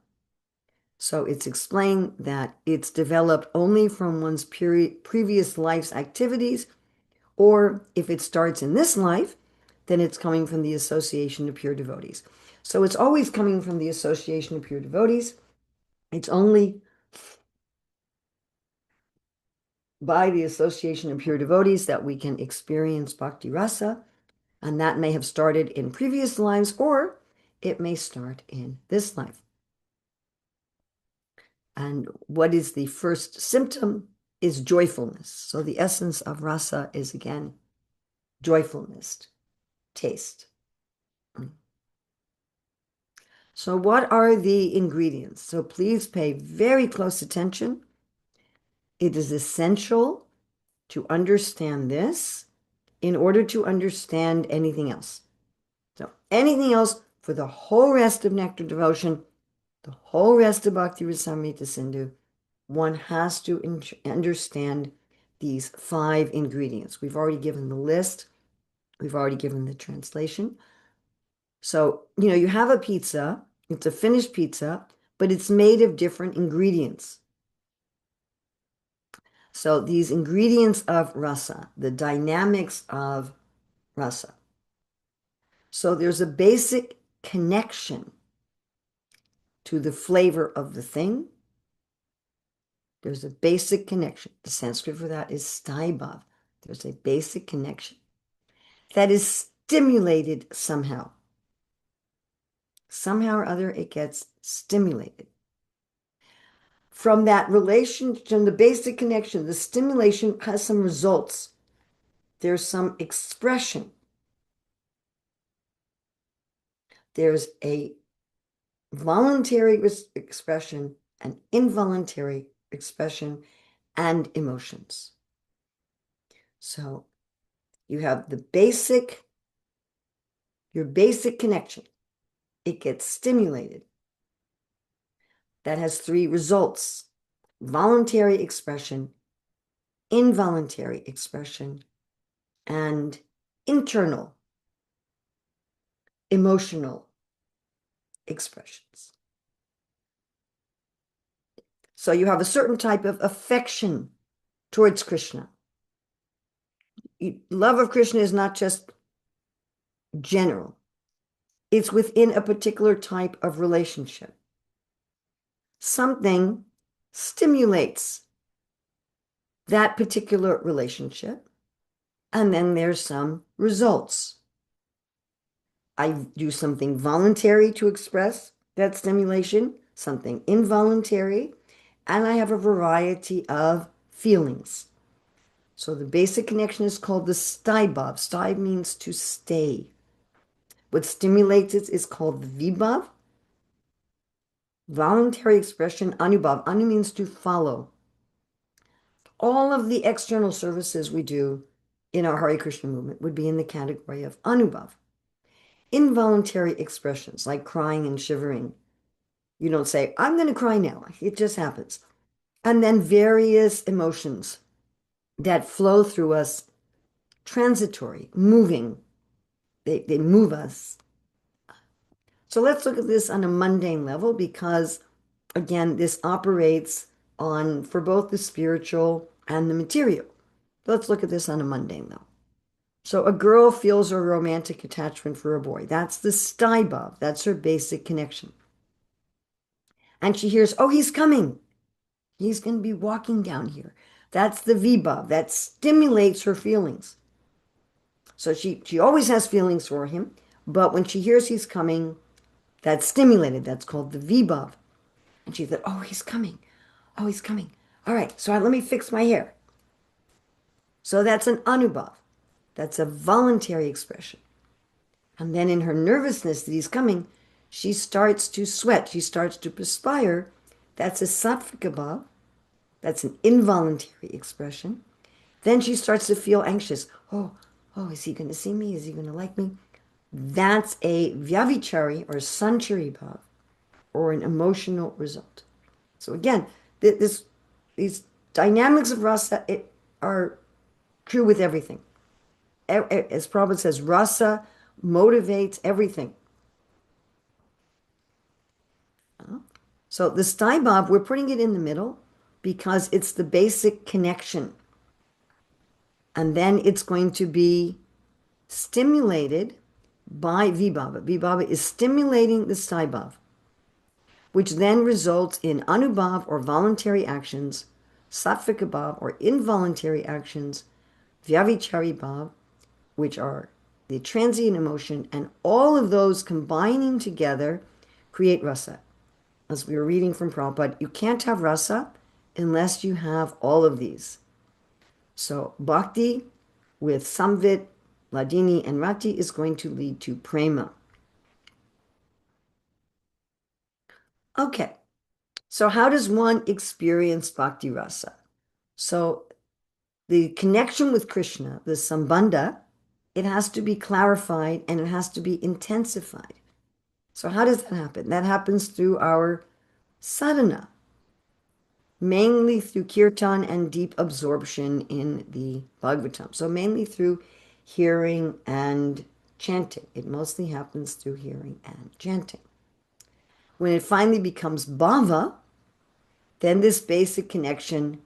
Speaker 4: So it's explained that it's developed only from one's previous life's activities Or if it starts in this life, then it's coming from the association of pure devotees. So it's always coming from the association of pure devotees. It's only by the association of pure devotees that we can experience bhakti rasa, and that may have started in previous lives, or it may start in this life. And what is the first symptom is joyfulness. So the essence of rasa is, again, joyfulness, taste. So what are the ingredients? So please pay very close attention. It is essential to understand this in order to understand anything else. So anything else for the whole rest of Nectar Devotion, the whole rest of Bhakti Rasamrita Sindhu, one has to understand these 5 ingredients. We've already given the list. We've already given the translation. So, you have a pizza. It's a finished pizza, but it's made of different ingredients. So these ingredients of rasa, the dynamics of rasa. So there's a basic connection to the flavor of the thing. There's a basic connection. The Sanskrit for that is staibhav. There's a basic connection that is stimulated somehow. Somehow or other, it gets stimulated. From that relation, from the basic connection, the stimulation has some results. There's some expression. There's a voluntary expression, an involuntary expression, and emotions. So you have your basic connection. It gets stimulated. That has 3 results: voluntary expression, involuntary expression, and internal emotional expressions. So you have a certain type of affection towards Krishna. Love of Krishna is not just general. It's within a particular type of relationship. Something stimulates that particular relationship, and then there's some results. I do something voluntary to express that stimulation, something involuntary, and I have a variety of feelings. So the basic connection is called the staibhav. Staib means to stay. What stimulates it is called the vibhav. Voluntary expression, anubhav. Anu means to follow. All of the external services we do in our Hare Krishna movement would be in the category of anubhav. Involuntary expressions like crying and shivering. You don't say, I'm going to cry now. It just happens. And then various emotions that flow through us, transitory, moving. They move us. So let's look at this on a mundane level because, again, this operates for both the spiritual and the material. Let's look at this on a mundane level. So a girl feels a romantic attachment for a boy. That's the staibhav. That's her basic connection. And she hears, oh, he's coming. He's going to be walking down here. That's the vibhav. That stimulates her feelings. So she always has feelings for him, but when she hears he's coming, that's stimulated. That's called the vibhav. And she thought, oh, he's coming. Oh, he's coming. All right, so let me fix my hair. So that's an anubhav. That's a voluntary expression. And then in her nervousness that he's coming, she starts to sweat. She starts to perspire. That's a sattvika bhav. That's an involuntary expression. Then she starts to feel anxious. Oh, is he going to see me? Is he going to like me? That's a vyavichari or sanchari bhav, or an emotional result. So again, these dynamics of rasa are true with everything. As Prabhupada says, rasa motivates everything. So the staibhav, we're putting it in the middle because it's the basic connection. And then it's going to be stimulated by Vibhava. Vibhava is stimulating the Saibhav, which then results in Anubhav or voluntary actions, Sattvika Bhav or involuntary actions, Vyavichari Bhav, which are the transient emotion, and all of those combining together create rasa. As we were reading from Prabhupada, you can't have rasa unless you have all of these. So bhakti with samvit, ladini, and rati is going to lead to prema. Okay, so how does one experience bhakti rasa? So the connection with Krishna, the sambandha, it has to be clarified and it has to be intensified. So how does that happen? That happens through our sadhana, mainly through kirtan and deep absorption in the Bhagavatam. So mainly through hearing and chanting. It mostly happens through hearing and chanting. When it finally becomes bhava, then this basic connection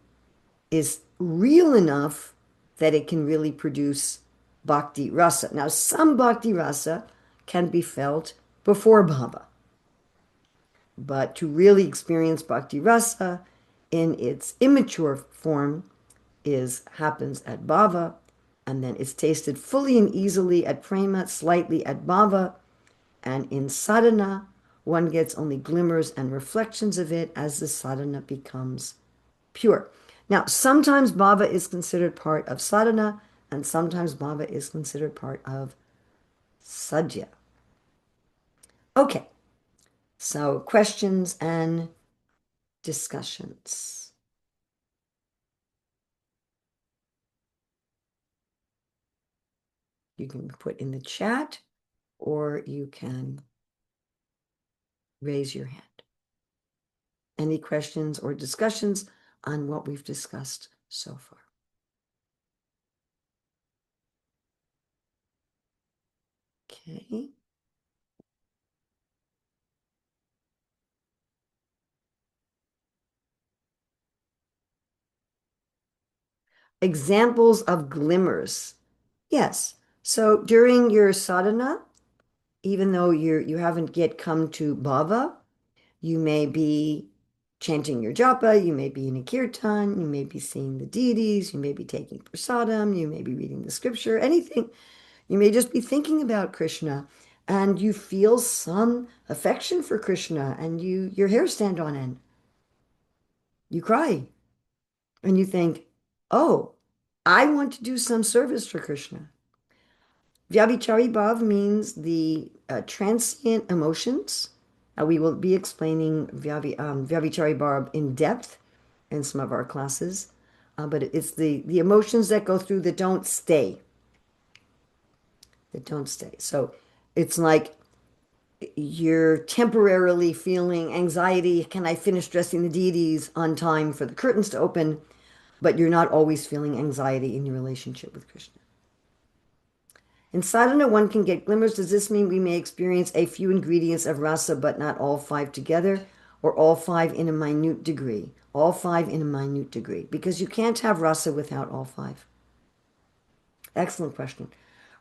Speaker 4: is real enough that it can really produce bhakti rasa. Now, some bhakti rasa can be felt before bhava. But to really experience bhakti rasa in its immature form happens at bhava, and then it's tasted fully and easily at prema, slightly at bhava, and in sadhana, one gets only glimmers and reflections of it as the sadhana becomes pure. Now, sometimes bhava is considered part of sadhana, and sometimes bhava is considered part of sadhya. Okay, so questions and discussions. You can put in the chat or you can raise your hand. Any questions or discussions on what we've discussed so far? Okay. Examples of glimmers. Yes. So during your sadhana, even though you haven't yet come to bhava, you may be chanting your japa, you may be in a kirtan, you may be seeing the deities, you may be taking prasadam, you may be reading the scripture, anything. You may just be thinking about Krishna and you feel some affection for Krishna and your hair stand on end. You cry and you think, oh, I want to do some service for Krishna. Vyabhichari Bhav means the transient emotions. We will be explaining Vyabhichari Bhav in depth in some of our classes, but it's the emotions that go through that don't stay. That don't stay. So it's like you're temporarily feeling anxiety. Can I finish dressing the deities on time for the curtains to open? But you're not always feeling anxiety in your relationship with Krishna. In sadhana, one can get glimmers. Does this mean we may experience a few ingredients of rasa, but not all five together, or all five in a minute degree? All five in a minute degree, because you can't have rasa without all five. Excellent question.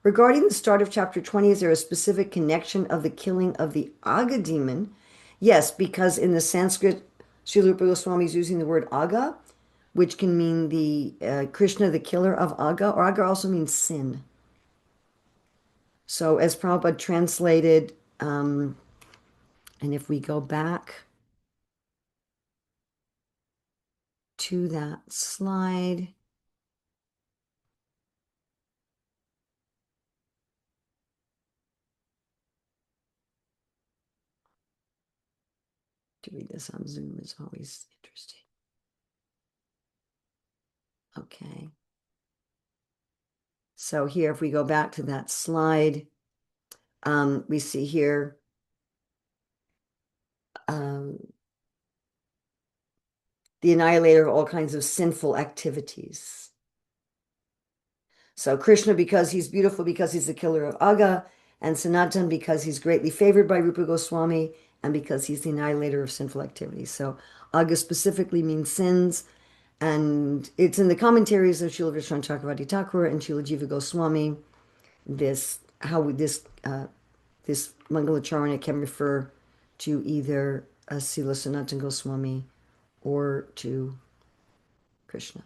Speaker 4: Regarding the start of chapter 20, is there a specific connection of the killing of the Aga demon? Yes, because in the Sanskrit, Srila Rupa Goswami is using the word Aga, which can mean the Krishna, the killer of Aga, or Aga also means sin. So as Prabhupada translated, and if we go back to that slide, to read this on Zoom is always interesting. Okay. So here, if we go back to that slide, we see here the annihilator of all kinds of sinful activities. So Krishna, because he's beautiful, because he's the killer of Aga, and Sanatan, because he's greatly favored by Rupa Goswami, and because he's the annihilator of sinful activities. So Aga specifically means sins, And it's in the commentaries of Srila Vishwanath Chakravarti Thakur and Srila Jiva Goswami, this Mangalacharana can refer to either Srila Sanatana Goswami or to Krishna.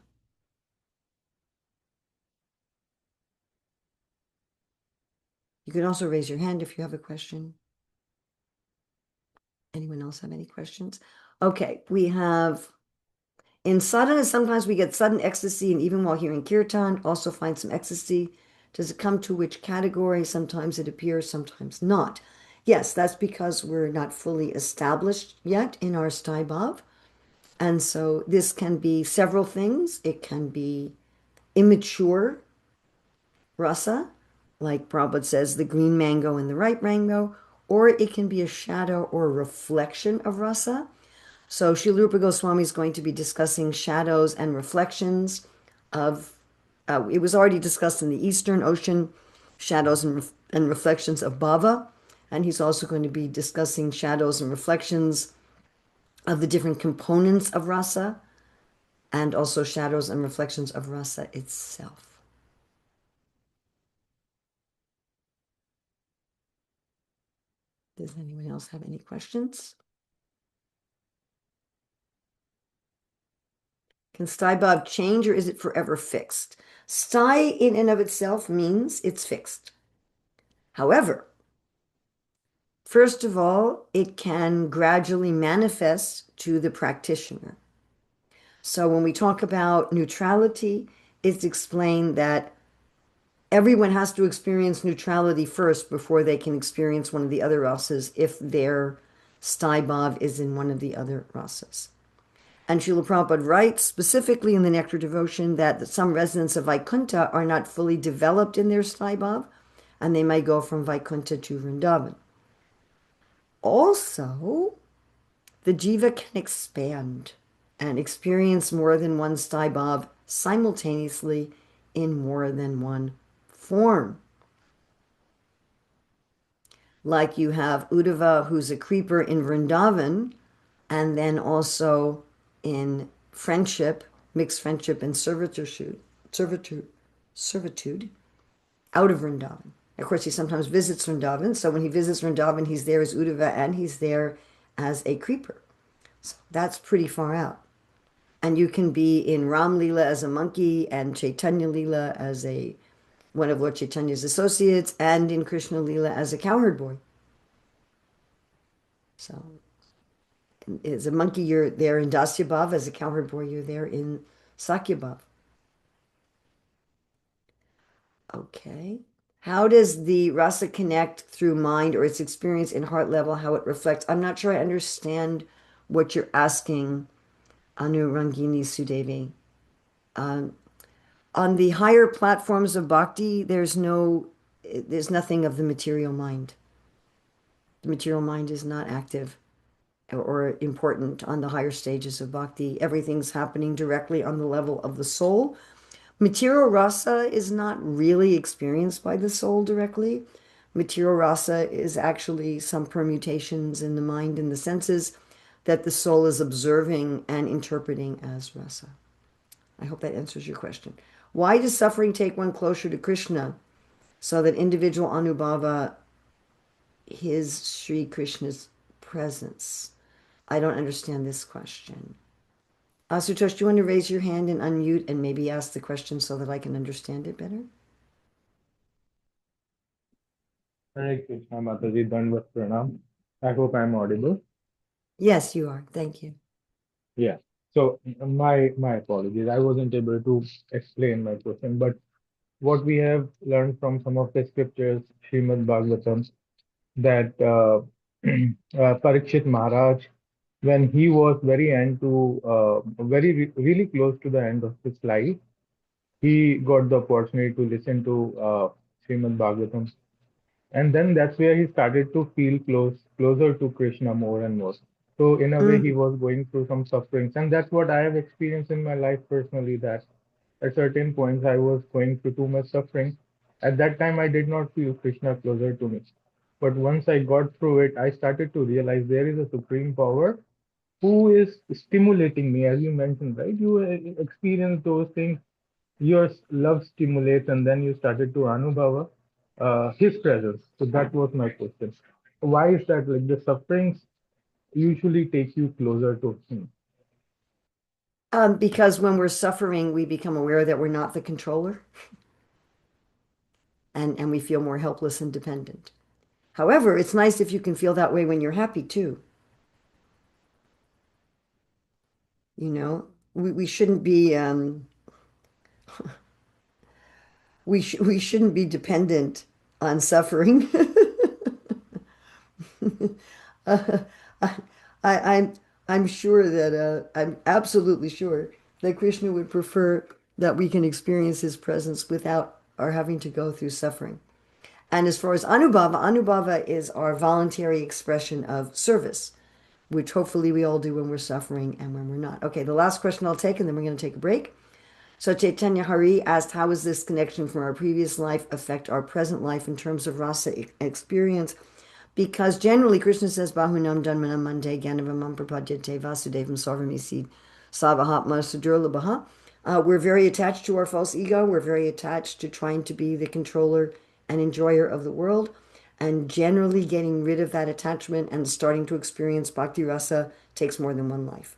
Speaker 4: You can also raise your hand if you have a question. Anyone else have any questions? Okay, we have in sadhana, sometimes we get sudden ecstasy, and even while hearing kirtan, also find some ecstasy. Does it come to which category? Sometimes it appears, sometimes not. Yes, that's because we're not fully established yet in our sthai bhav. And so this can be several things. It can be immature rasa, like Prabhupada says, the green mango and the ripe mango, or it can be a shadow or a reflection of rasa. So Srila Rupa Goswami is going to be discussing shadows and reflections of, it was already discussed in the Eastern Ocean, shadows and reflections of bhava. And he's also going to be discussing shadows and reflections of the different components of rasa, and also shadows and reflections of rasa itself. Does anyone else have any questions? Can sthai bhav change, or is it forever fixed? Sthai in and of itself means it's fixed. However, first of all, it can gradually manifest to the practitioner. So when we talk about neutrality, it's explained that everyone has to experience neutrality first before they can experience one of the other rasas if their sthai bhav is in one of the other rasas. And Srila Prabhupada writes specifically in the Nectar Devotion that some residents of Vaikuntha are not fully developed in their sthai bhav, and they may go from Vaikuntha to Vrindavan. Also, the jiva can expand and experience more than one sthai bhav simultaneously in more than one form. Like you have Uddhava, who's a creeper in Vrindavan, and then also in friendship, mixed friendship and servitude out of Vrindavan. Of course, he sometimes visits Vrindavan, so when he visits Vrindavan, he's there as Uddhava and he's there as a creeper. So that's pretty far out. And you can be in Ram Lila as a monkey and Chaitanya Lila as one of Lord Chaitanya's associates, and in Krishna Lila as a cowherd boy. So as a monkey, you're there in Dasya Bhav. As a cowherd boy, you're there in Sakya Bhav. Okay. How does the rasa connect through mind or its experience in heart level, how it reflects? I'm not sure I understand what you're asking, Anu Rangini Sudevi. On the higher platforms of bhakti, there's nothing of the material mind. The material mind is not active or important on the higher stages of bhakti. Everything's happening directly on the level of the soul. Material rasa is not really experienced by the soul directly. Material rasa is actually some permutations in the mind and the senses that the soul is observing and interpreting as rasa. I hope that answers your question. Why does suffering take one closer to Krishna so that individual anubhava his Sri Krishna's presence? I don't understand this question. Asutosh, do you want to raise your hand and unmute and maybe ask the question so that I can understand it better?
Speaker 7: Hare Krishna Mataji, Dandavat Pranam. I hope I'm audible.
Speaker 4: Yes, you are. Thank you.
Speaker 7: Yeah. So my apologies. I wasn't able to explain my question, but what we have learned from some of the scriptures, Srimad Bhagavatam, that Parikshit Maharaj, when he was really close to the end of his life, he got the opportunity to listen to Srimad Bhagavatam. And then that's where he started to feel closer to Krishna more and more. So in a way, he was going through some sufferings. And that's what I have experienced in my life personally, that at certain points I was going through too much suffering. At that time, I did not feel Krishna closer to me. But once I got through it, I started to realize there is a supreme power who is stimulating me, as you mentioned, right? You experience those things, your love stimulates, and then you started to anubhava his presence. So that was my question. Why is that? Like the sufferings usually take you closer to him.
Speaker 4: Because when we're suffering, we become aware that we're not the controller, and we feel more helpless and dependent. However, it's nice if you can feel that way when you're happy too. You know, we shouldn't be we shouldn't be dependent on suffering. Uh, I, I'm sure that I'm absolutely sure that Krishna would prefer that we can experience his presence without our having to go through suffering. And as far as Anubhava, Anubhava is our voluntary expression of service, which hopefully we all do when we're suffering and when we're not. Okay, the last question I'll take, and then we're going to take a break. So Chaitanya Hari asked, how does this connection from our previous life affect our present life in terms of rasa experience? Because generally Krishna says, Bahunam Janmanam Mande Gyanavamam Prapadyate Vasudevam Sarvamisi Savahatma Sudurlabhaha. We're very attached to our false ego. We're very attached to trying to be the controller and enjoyer of the world. And generally getting rid of that attachment and starting to experience bhakti rasa takes more than one life.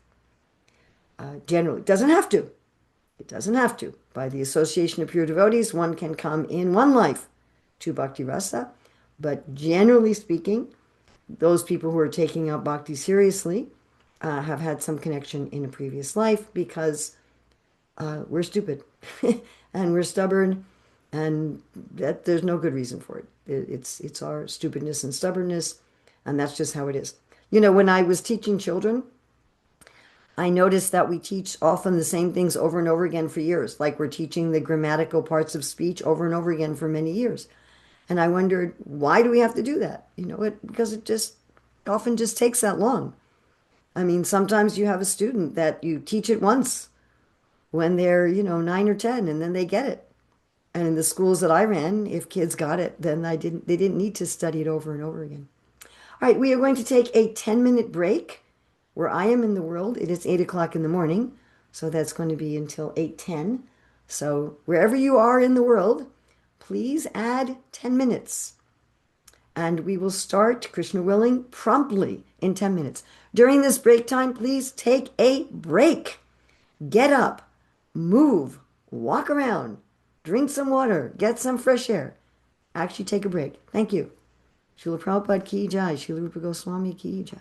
Speaker 4: Generally, it doesn't have to. It doesn't have to. By the association of pure devotees, one can come in one life to bhakti rasa. But generally speaking, those people who are taking up bhakti seriously have had some connection in a previous life because we're stupid and we're stubborn, and that there's no good reason for it. It's our stupidness and stubbornness, and that's just how it is. You know, when I was teaching children, I noticed that we teach often the same things over and over again for years, like we're teaching the grammatical parts of speech over and over again for many years. And I wondered, why do we have to do that? You know, because it just often just takes that long. I mean, sometimes you have a student that you teach it once when they're, 9 or 10, and then they get it. And in the schools that I ran, if kids got it, then they didn't need to study it over and over again. All right, we are going to take a 10-minute break where I am in the world. It is 8 o'clock in the morning, so that's going to be until 8:10. So wherever you are in the world, please add 10 minutes. And we will start, Krishna willing, promptly in 10 minutes. During this break time, please take a break. Get up, move, walk around, drink some water, get some fresh air. Actually, take a break. Thank you. Srila Prabhupada ki jai, Srila Rupa Goswami ki jai.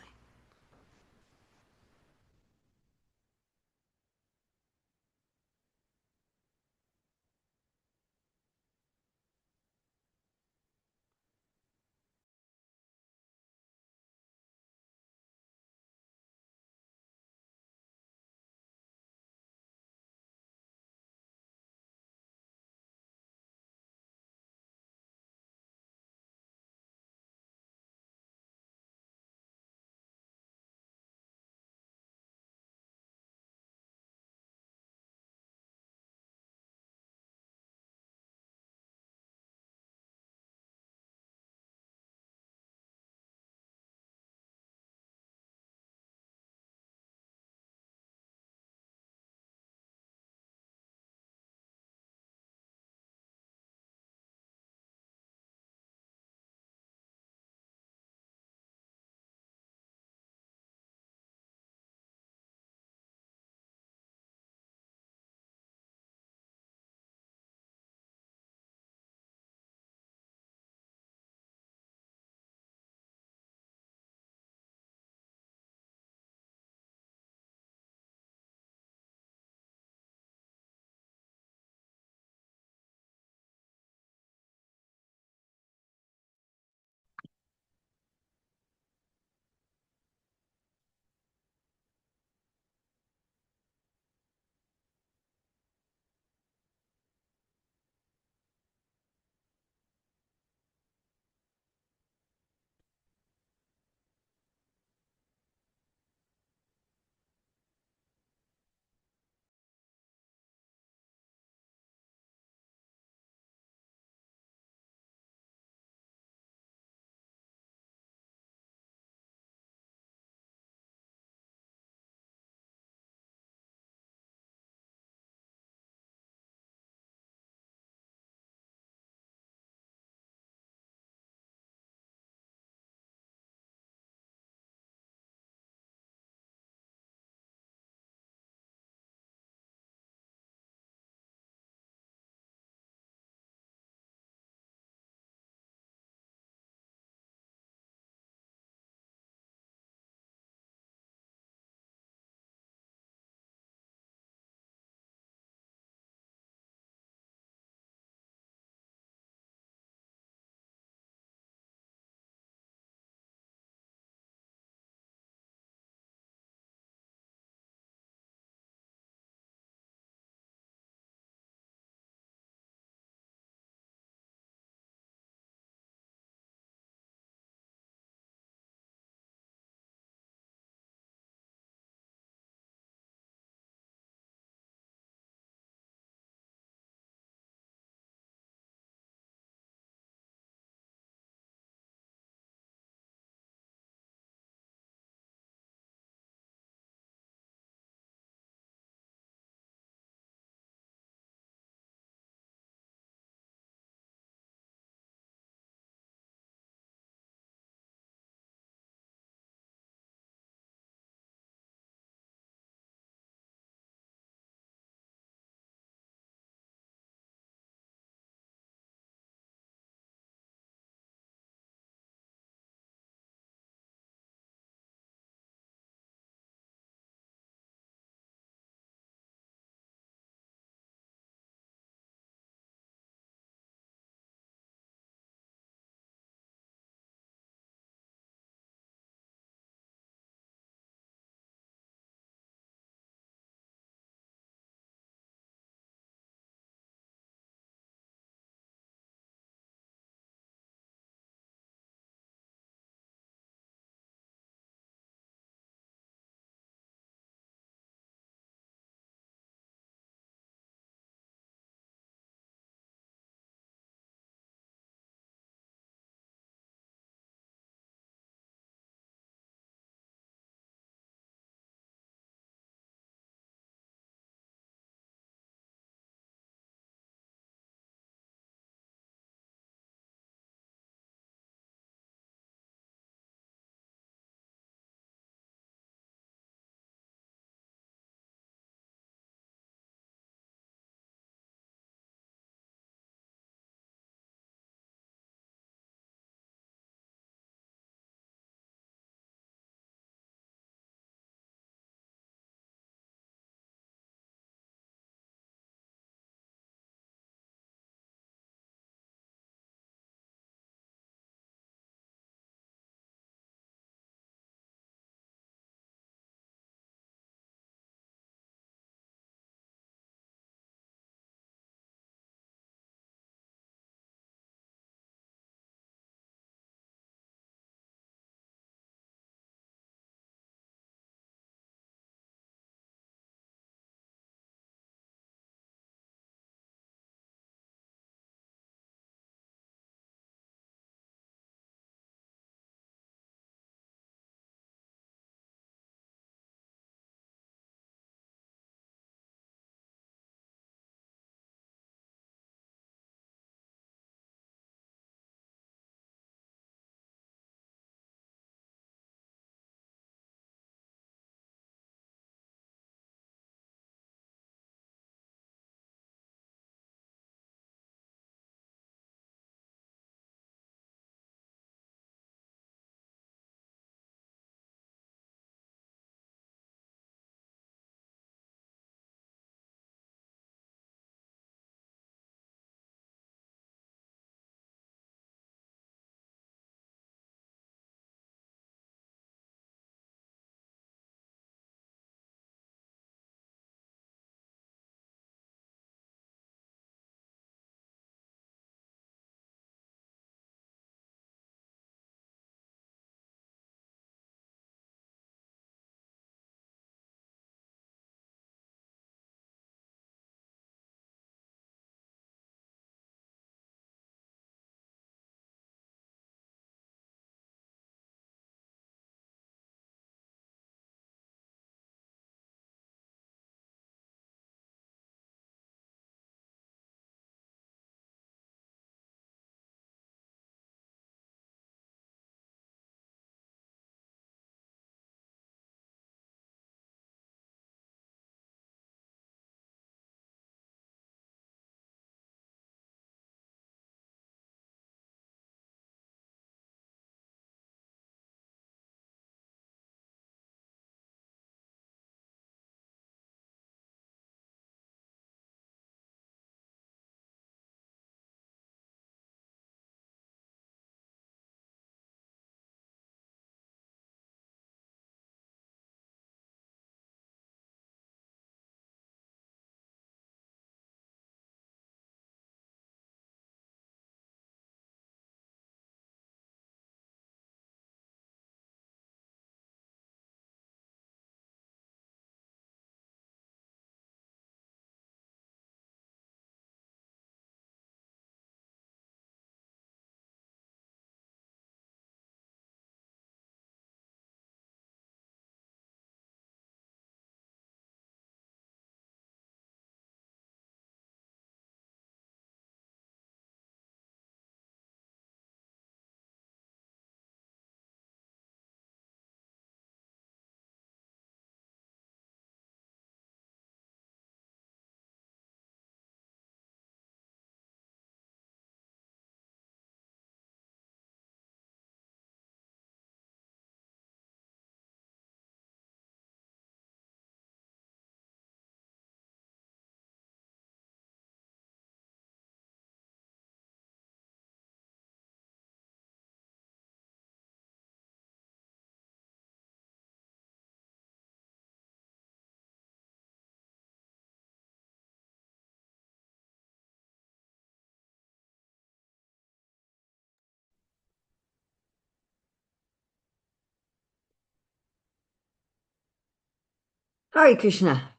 Speaker 4: Hare Krishna.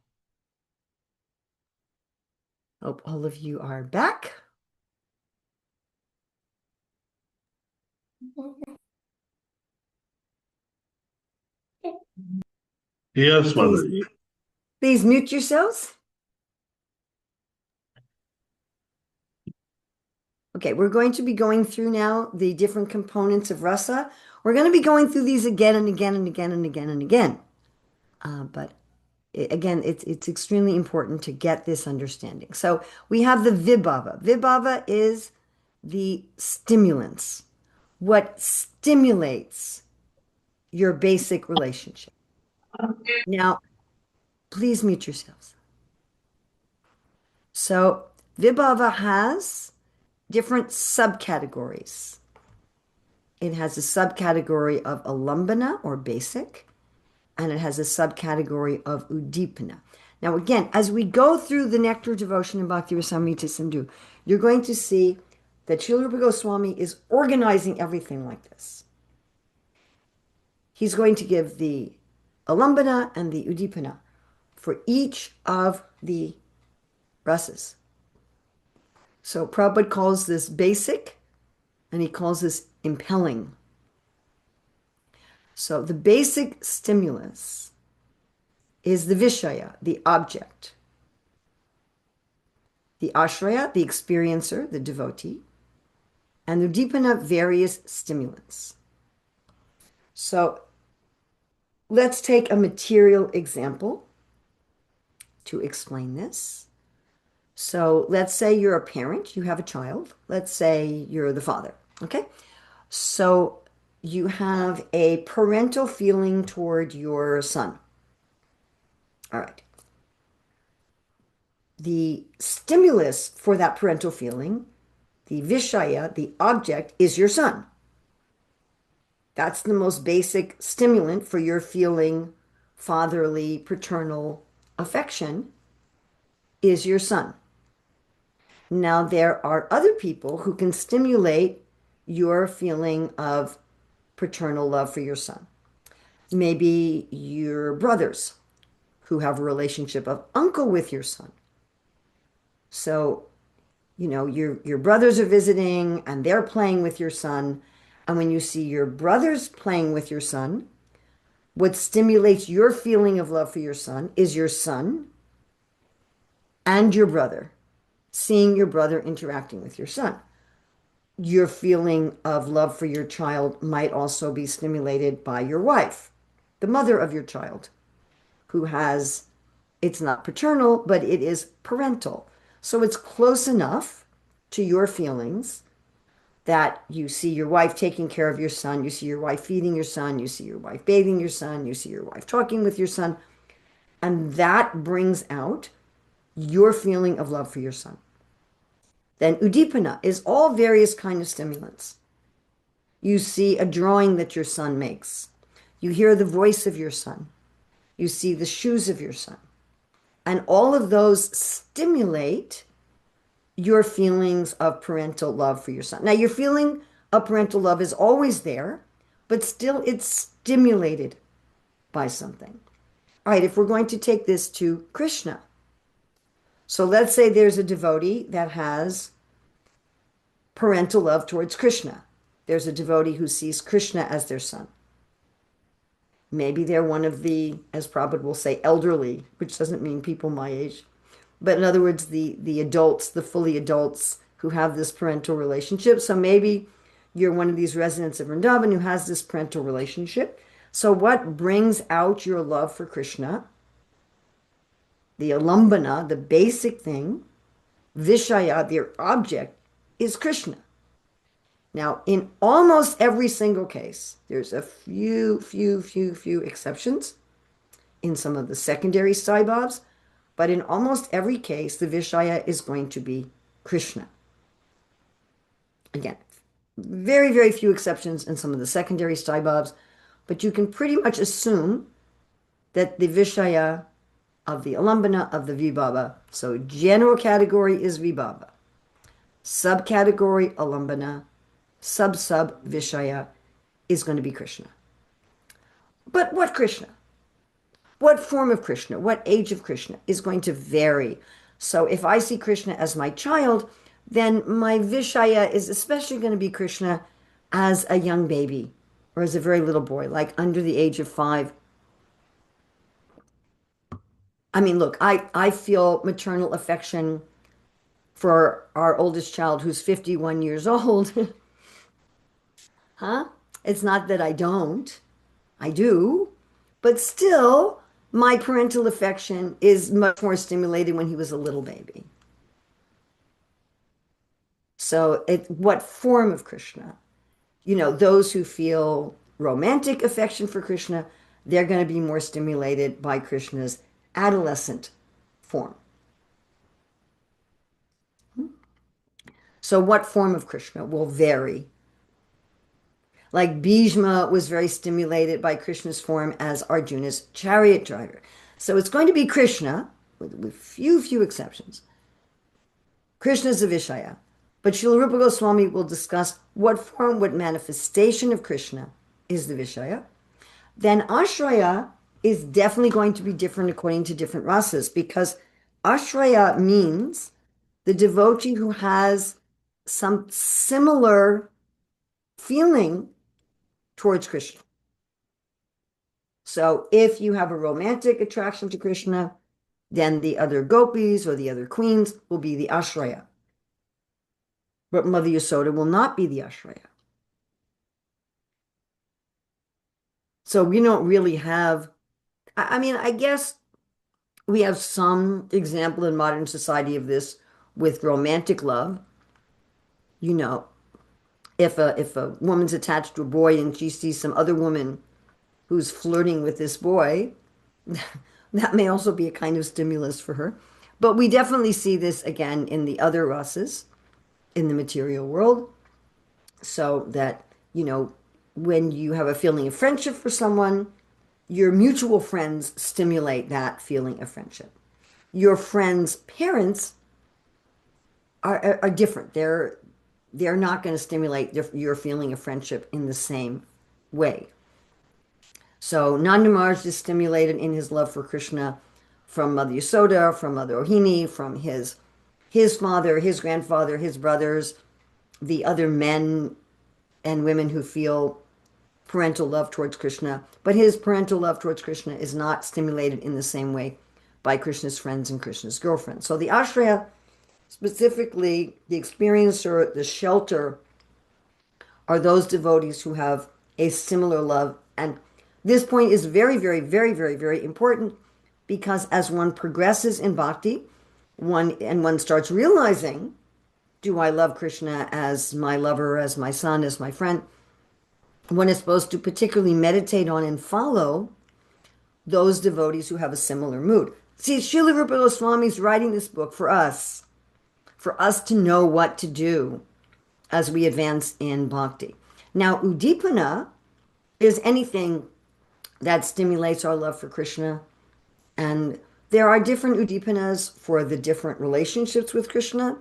Speaker 4: Hope all of you are back.
Speaker 5: Yes,
Speaker 4: Please,
Speaker 5: Mataji.
Speaker 4: please mute yourselves. Okay, we're going to be going through now the different components of rasa. We're going to be going through these again and again and again and again and again. But again, it's extremely important to get this understanding. So we have the vibhava. Vibhava is the stimulants, what stimulates your basic relationship. Now, please mute yourselves. So vibhava has different subcategories. It has a subcategory of alambana or basic, and it has a subcategory of udipana. Now, again, as we go through the Nectar of Devotion and Bhakti Rasamrita Sindhu, you're going to see that Srila Rupa Goswami is organizing everything like this. He's going to give the alambana and the udipana for each of the rasas. So Prabhupada calls this basic, and he calls this impelling. So the basic stimulus is the vishaya, the object, the ashraya, the experiencer, the devotee, and the udipana, various stimulants. So let's take a material example to explain this. So let's say you're a parent, you have a child. Let's say you're the father, okay? So you have a parental feeling toward your son. All right. The stimulus for that parental feeling, the vishaya, the object, is your son. That's the most basic stimulant for your feeling fatherly, paternal affection, is your son. Now, there are other people who can stimulate your feeling of paternal love for your son. Maybe your brothers who have a relationship of uncle with your son. So, you know, your brothers are visiting and they're playing with your son. And when you see your brothers playing with your son, what stimulates your feeling of love for your son is your son and your brother, seeing your brother interacting with your son. Your feeling of love for your child might also be stimulated by your wife, the mother of your child, who has, it's not paternal, but it is parental. So it's close enough to your feelings that you see your wife taking care of your son, you see your wife feeding your son, you see your wife bathing your son, you see your wife talking with your son, and that brings out your feeling of love for your son. Then udipana is all various kind of stimulants. You see a drawing that your son makes. You hear the voice of your son. You see the shoes of your son. And all of those stimulate your feelings of parental love for your son. Now, your feeling of parental love is always there, but still it's stimulated by something. All right, if we're going to take this to Krishna. So let's say there's a devotee that has parental love towards Krishna. There's a devotee who sees Krishna as their son. Maybe they're one of the, as Prabhupada will say, elderly, which doesn't mean people my age. But in other words, the adults, the fully adults who have this parental relationship. So maybe you're one of these residents of Vrindavan who has this parental relationship. So what brings out your love for Krishna? The alambana, the basic thing, vishaya, their object, is Krishna. Now, in almost every single case, there's a few exceptions in some of the secondary saibhavs, but in almost every case, the vishaya is going to be Krishna. Again, very few exceptions in some of the secondary saibhavs, but you can pretty much assume that the vishaya of the alambana of the vibhava, so general category is vibhava, subcategory alambana, sub vishaya is going to be Krishna. But what Krishna? what form of Krishna, what age of Krishna is going to vary. So if I see Krishna as my child, then my Vishaya is especially going to be Krishna as a young baby or as a very little boy, like under the age of 5. I mean, look, I feel maternal affection for our oldest child who's 51 years old. Huh? It's not that I don't. I do. But still, my parental affection is much more stimulated when he was a little baby. So what form of Krishna? You know, those who feel romantic affection for Krishna, they're going to be more stimulated by Krishna's adolescent form. So what form of Krishna will vary? Like Bhishma was very stimulated by Krishna's form as Arjuna's chariot driver. So it's going to be Krishna, with few exceptions. Krishna's a Vishaya. But Srila Rupa Goswami will discuss what form, what manifestation of Krishna is the Vishaya. Then Ashraya is definitely going to be different according to different rasas, because Ashraya means the devotee who has some similar feeling towards Krishna. So if you have a romantic attraction to Krishna, then the other gopis or the other queens will be the Ashraya. But Mother Yasoda will not be the Ashraya. So we don't really have, I mean, I guess we have some example in modern society of this with romantic love. You know, if a woman's attached to a boy and she sees some other woman who's flirting with this boy, that may also be a kind of stimulus for her. But we definitely see this again in the other rasas in the material world. So that, you know, when you have a feeling of friendship for someone, your mutual friends stimulate that feeling of friendship. Your friends' parents are different. They're not going to stimulate your feeling of friendship in the same way. So Nanda Maharaj is stimulated in his love for Krishna from Mother Yasoda, from Mother Rohini, from his father, his grandfather, his brothers, the other men and women who feel parental love towards Krishna. But his parental love towards Krishna is not stimulated in the same way by Krishna's friends and Krishna's girlfriends. So the Ashraya, specifically the experiencer, the shelter, are those devotees who have a similar love. And this point is very, very, very, very, very important, because as one progresses in bhakti, one starts realizing, do I love Krishna as my lover, as my son, as my friend? One is supposed to particularly meditate on and follow those devotees who have a similar mood. See, Srila Rupa Goswami is writing this book for us to know what to do as we advance in bhakti. Now, udipana is anything that stimulates our love for Krishna. And there are different udipanas for the different relationships with Krishna.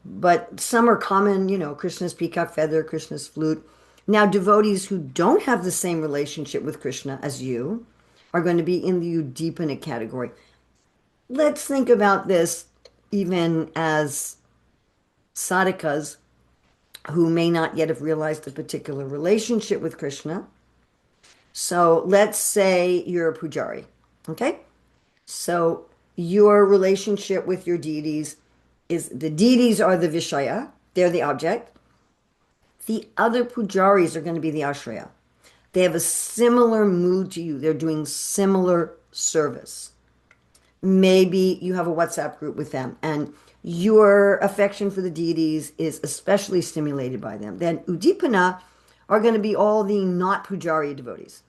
Speaker 4: But some are common, you know, Krishna's peacock feather, Krishna's flute. Now, devotees who don't have the same relationship with Krishna as you are going to be in the udipana category. Let's think about this even as sadhakas who may not yet have realized a particular relationship with Krishna. So let's say you're a pujari, okay? So your relationship with your deities is, the deities are the Vishaya, they're the object. The other pujaris are going to be the Ashraya. They have a similar mood to you. They're doing similar service. Maybe you have a WhatsApp group with them and your affection for the deities is especially stimulated by them. Then udipana are going to be all the not pujari devotees.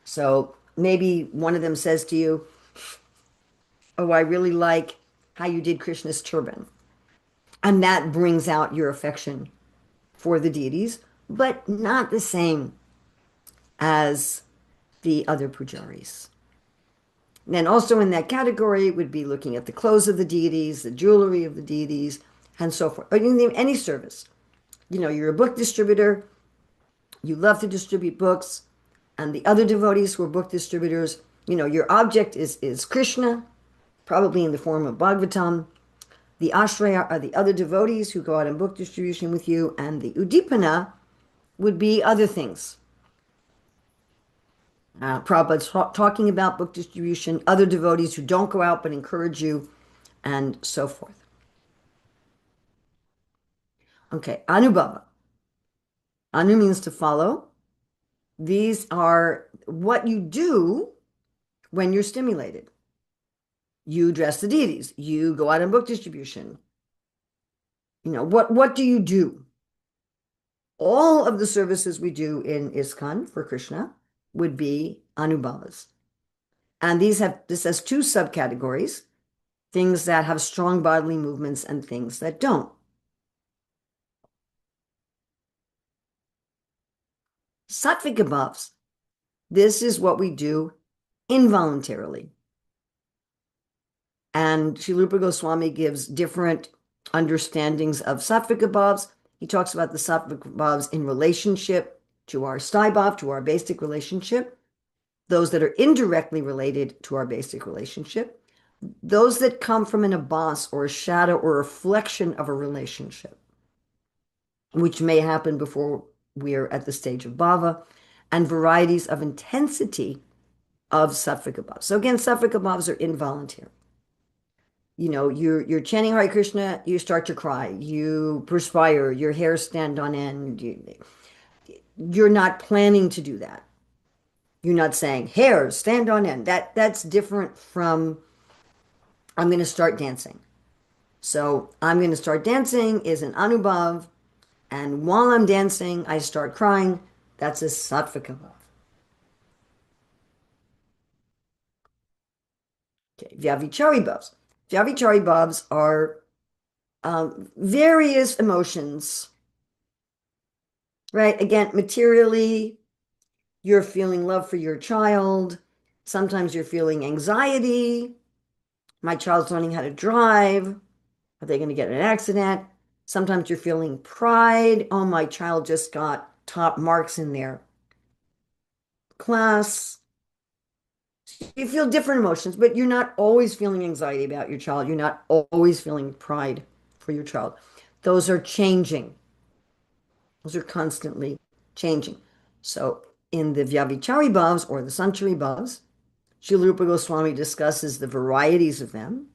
Speaker 4: So maybe one of them says to you, oh, I really like how you did Krishna's turban. And that brings out your affection for the deities, but not the same as the other pujaris. And then also in that category would be looking at the clothes of the deities, the jewelry of the deities, and so forth. Or any service. You know, you're a book distributor, you love to distribute books, And the other devotees who are book distributors, your object is Krishna, probably in the form of Bhagavatam. The Ashraya are the other devotees who go out on book distribution with you, and the Udipana would be other things. Prabhupada's talking about book distribution, other devotees who don't go out but encourage you, and so forth. Okay, Anubhava. Anu means to follow. These are what you do when you're stimulated. You address the deities. You go out on book distribution. What do you do? All of the services we do in ISKCON for Krishna would be Anubhavas. And this has two subcategories, things that have strong bodily movements and things that don't. Sattvic bhavs, this is what we do involuntarily. And Srila Rupa Goswami gives different understandings of sattvic bhavs. He talks about the sattvic bhavs in relationship to our sthai, to our basic relationship, those that are indirectly related to our basic relationship, those that come from an abhas or a shadow or reflection of a relationship, which may happen before we're at the stage of bhava, and varieties of intensity of sattvic bhavs. So again, sattvic bhavs are involuntary. You're chanting Hare Krishna, you start to cry, you perspire, your hair stand on end. You're not planning to do that. You're not saying, hair, stand on end. That's different from, I'm going to start dancing. So I'm going to start dancing is an anubhav, and while I'm dancing, I start crying. That's a sattvic bhav. Okay, Vyavichari bhavs. Vyavichari bhavs are various emotions, right? Again, materially, you're feeling love for your child. Sometimes you're feeling anxiety. My child's learning how to drive. Are they going to get in an accident? Sometimes you're feeling pride. Oh, my child just got top marks in their class. You feel different emotions, but you're not always feeling anxiety about your child. You're not always feeling pride for your child. Those are changing. Those are constantly changing. So in the Vyavichari bhavs or the Sanchari bhavs, Srila Rupa Goswami discusses the varieties of them,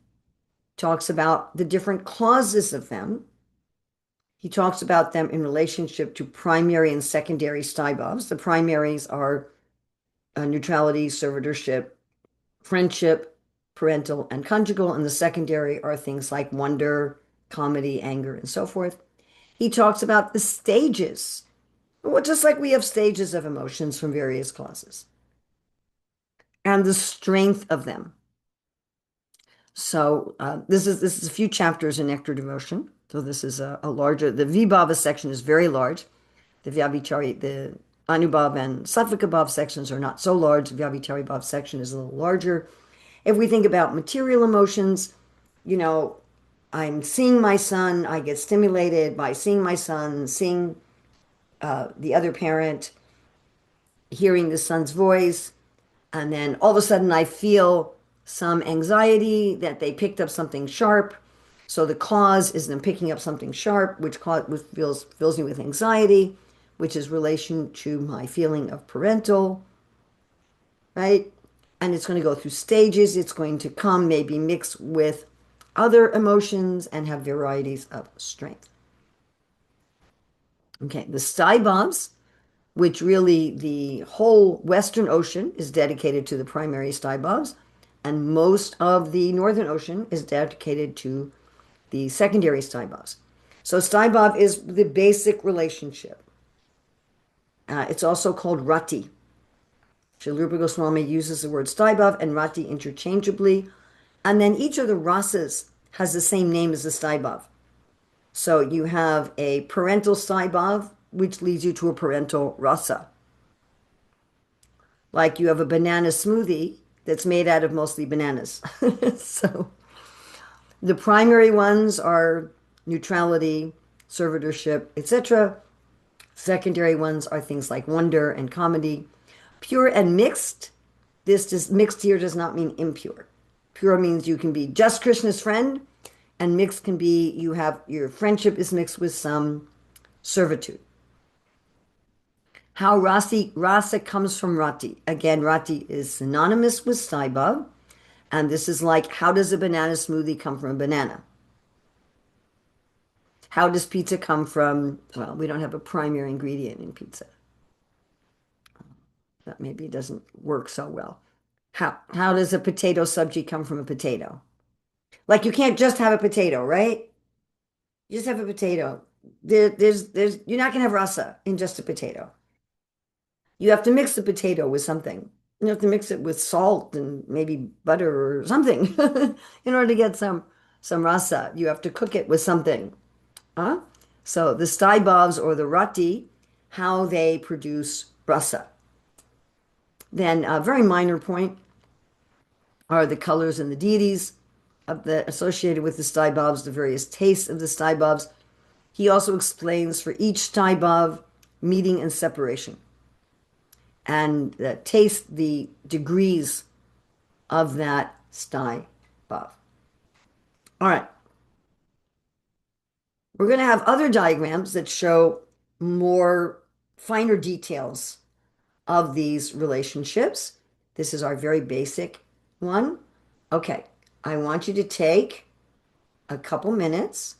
Speaker 4: talks about the different causes of them. He talks about them in relationship to primary and secondary sthai bhavs. The primaries are neutrality, servitorship, friendship, parental, and conjugal, and the secondary are things like wonder, comedy, anger, and so forth. He talks about the stages, just like we have stages of emotions from various causes, and the strength of them. So this is a few chapters in Nectar Devotion. So this is a larger, the Vibhava section is very large. The Vyavichari, the Anubhav and Sattvic bhav sections are not so large. The Vyavichari bhav section is a little larger. If we think about material emotions, I'm seeing my son, I get stimulated by seeing my son, seeing the other parent, hearing the son's voice, and then all of a sudden I feel some anxiety that they picked up something sharp. So the cause is them picking up something sharp, which fills me with anxiety, which is relation to my feeling of parental, right? And it's going to go through stages. It's going to come maybe mixed with other emotions and have varieties of strength. Okay, the sthai bhavs, which really the whole Western Ocean is dedicated to the primary sthai bhavs, and most of the Northern Ocean is dedicated to the secondary sthai bhavs. So sthai bhav is the basic relationship. It's also called rati. Srila Rupa Goswami uses the word sthai bhav and rati interchangeably, and then each of the rasas has the same name as the sthai bhav. So you have a parental sthai bhav, which leads you to a parental rasa. Like you have a banana smoothie that's made out of mostly bananas. So the primary ones are neutrality, servitorship, etc. Secondary ones are things like wonder and comedy. Pure and mixed. Mixed here does not mean impure. Pure means you can be just Krishna's friend, and mixed can be your friendship is mixed with some servitude. How rasa comes from rati. Again, rati is synonymous with saibhav, and this is like, how does a banana smoothie come from a banana? How does pizza come from, well, we don't have a primary ingredient in pizza. That maybe doesn't work so well. How does a potato sabji come from a potato? Like, you can't just have a potato, right? You just have a potato. You're not gonna have rasa in just a potato. You have to mix the potato with something. You have to mix it with salt and maybe butter or something in order to get some rasa. You have to cook it with something. Huh? So the staibavs or the rati, how they produce rasa. Then a very minor point are the colors and the deities associated with the staibavs, the various tastes of the staibavs. He also explains for each staibhav meeting and separation, and taste the degrees of that staibhav. All right. We're going to have other diagrams that show more finer details of these relationships. This is our very basic one. Okay, I want you to take a couple minutes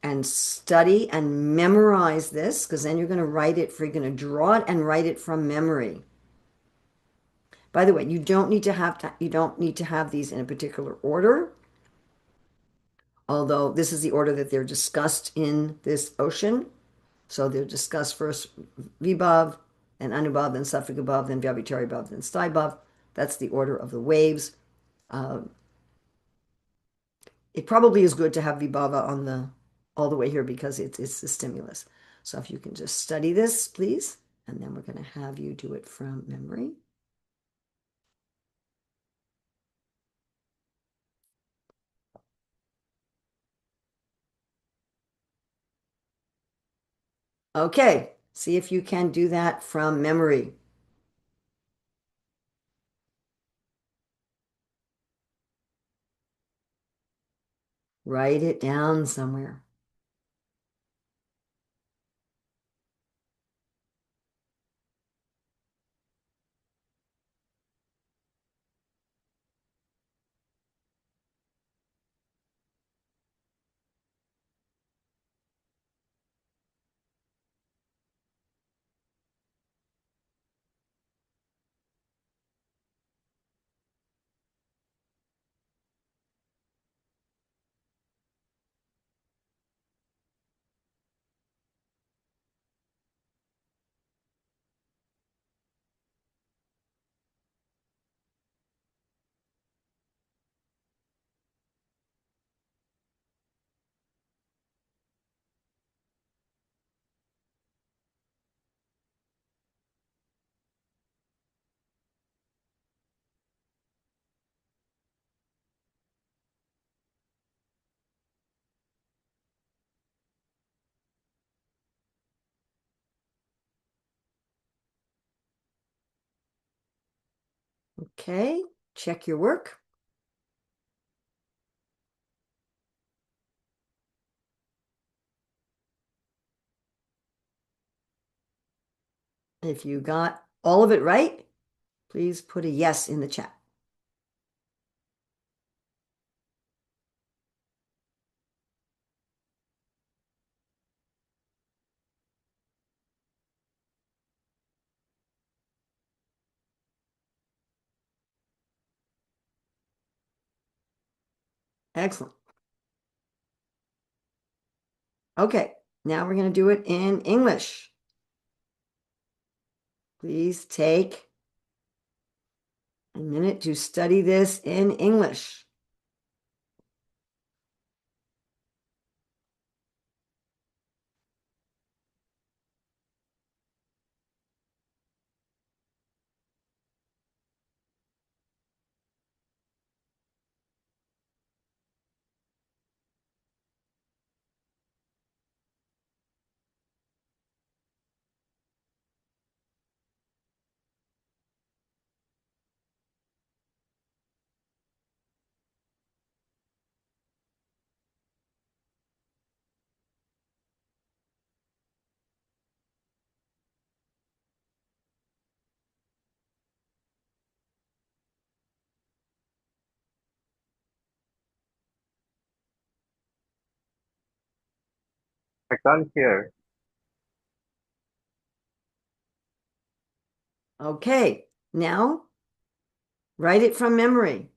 Speaker 4: and study and memorize this, because then you're going to draw it and write it from memory. By the way, you don't need to have these in a particular order, although this is the order that they're discussed in this ocean. So they're discussed first Vibhav, then Anubhav, then Sattvikabhav, then Vyabhichari-bhav, then Staibhav. That's the order of the waves. It probably is good to have Vibhava all the way here because it's the stimulus. So if you can just study this, please, and then we're going to have you do it from memory. Okay, see if you can do that from memory. Write it down somewhere. Okay, check your work. If you got all of it right, please put a yes in the chat. Excellent. Okay, now we're going to do it in English. Please take a minute to study this in English.
Speaker 8: I can't hear.
Speaker 4: Okay, now write it from memory.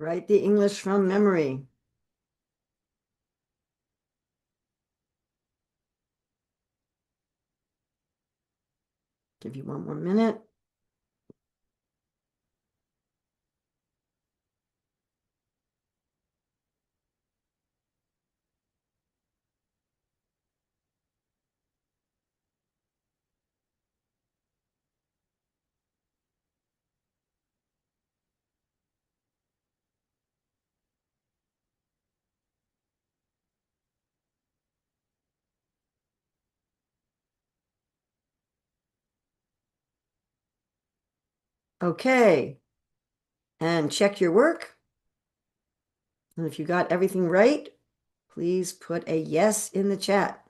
Speaker 4: Write the English from memory. Give you 1 more minute. Okay, and check your work. And if you got everything right, please put a yes in the chat.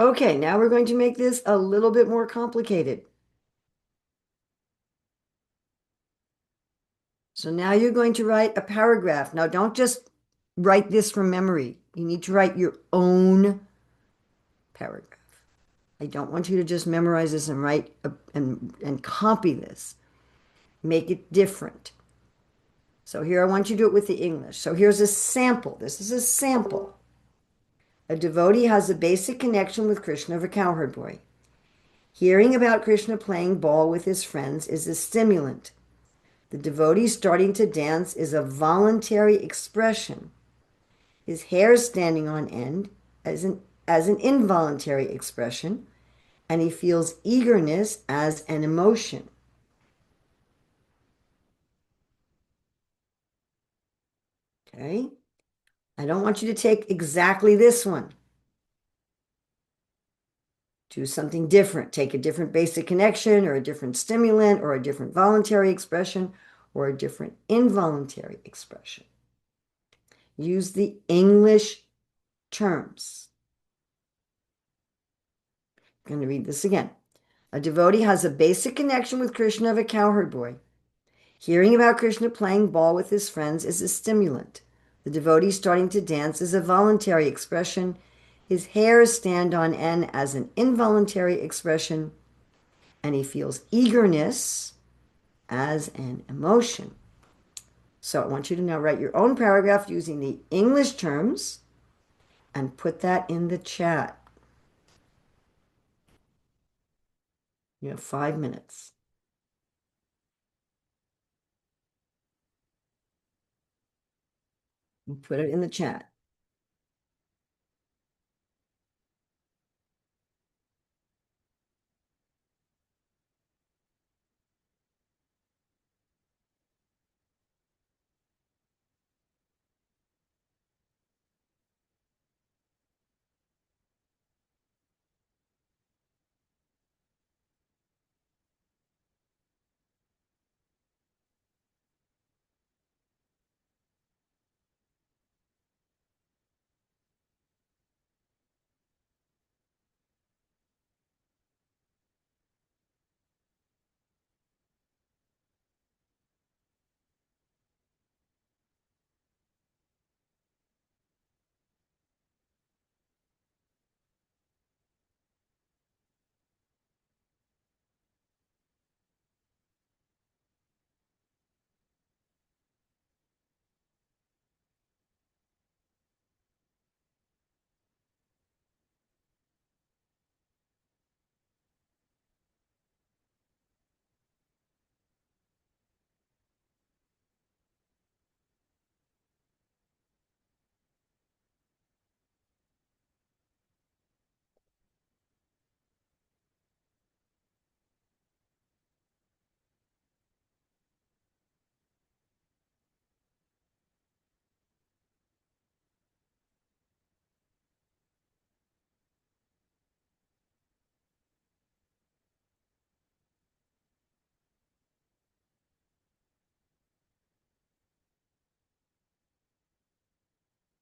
Speaker 4: Okay, now we're going to make this a little bit more complicated. So now you're going to write a paragraph. Now don't just write this from memory. You need to write your own paragraph. I don't want you to just memorize this and write and copy this. Make it different. So here I want you to do it with the English. So here's a sample. This is a sample. A devotee has a basic connection with Krishna of a cowherd boy. Hearing about Krishna playing ball with his friends is a stimulant. The devotee starting to dance is a voluntary expression. His hair standing on end as an involuntary expression, and he feels eagerness as an emotion. Okay? I don't want you to take exactly this one. Do something different. Take a different basic connection or a different stimulant or a different voluntary expression or a different involuntary expression. Use the English terms. I'm going to read this again. A devotee has a basic connection with Krishna of a cowherd boy. Hearing about Krishna playing ball with his friends is a stimulant. The devotee starting to dance is a voluntary expression. His hairs stand on end as an involuntary expression, and he feels eagerness as an emotion. So I want you to now write your own paragraph using the English terms and put that in the chat. You have 5 minutes. Put it in the chat.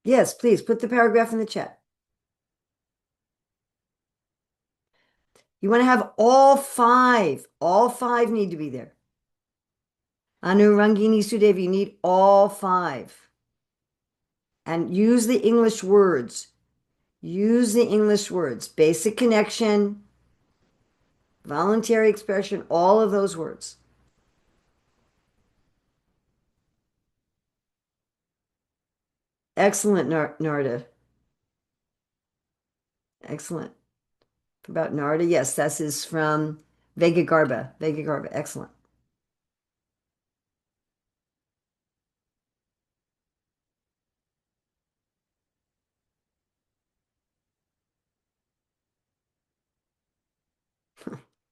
Speaker 4: Yes, please put the paragraph in the chat. You want to have all five. All five need to be there. Anurangini Sudevi, you need all five. And use the English words. Use the English words. Basic connection, voluntary expression, all of those words. Excellent, Narda. Excellent. About Narda, yes, this is from Vega Garba. Vega Garba, excellent.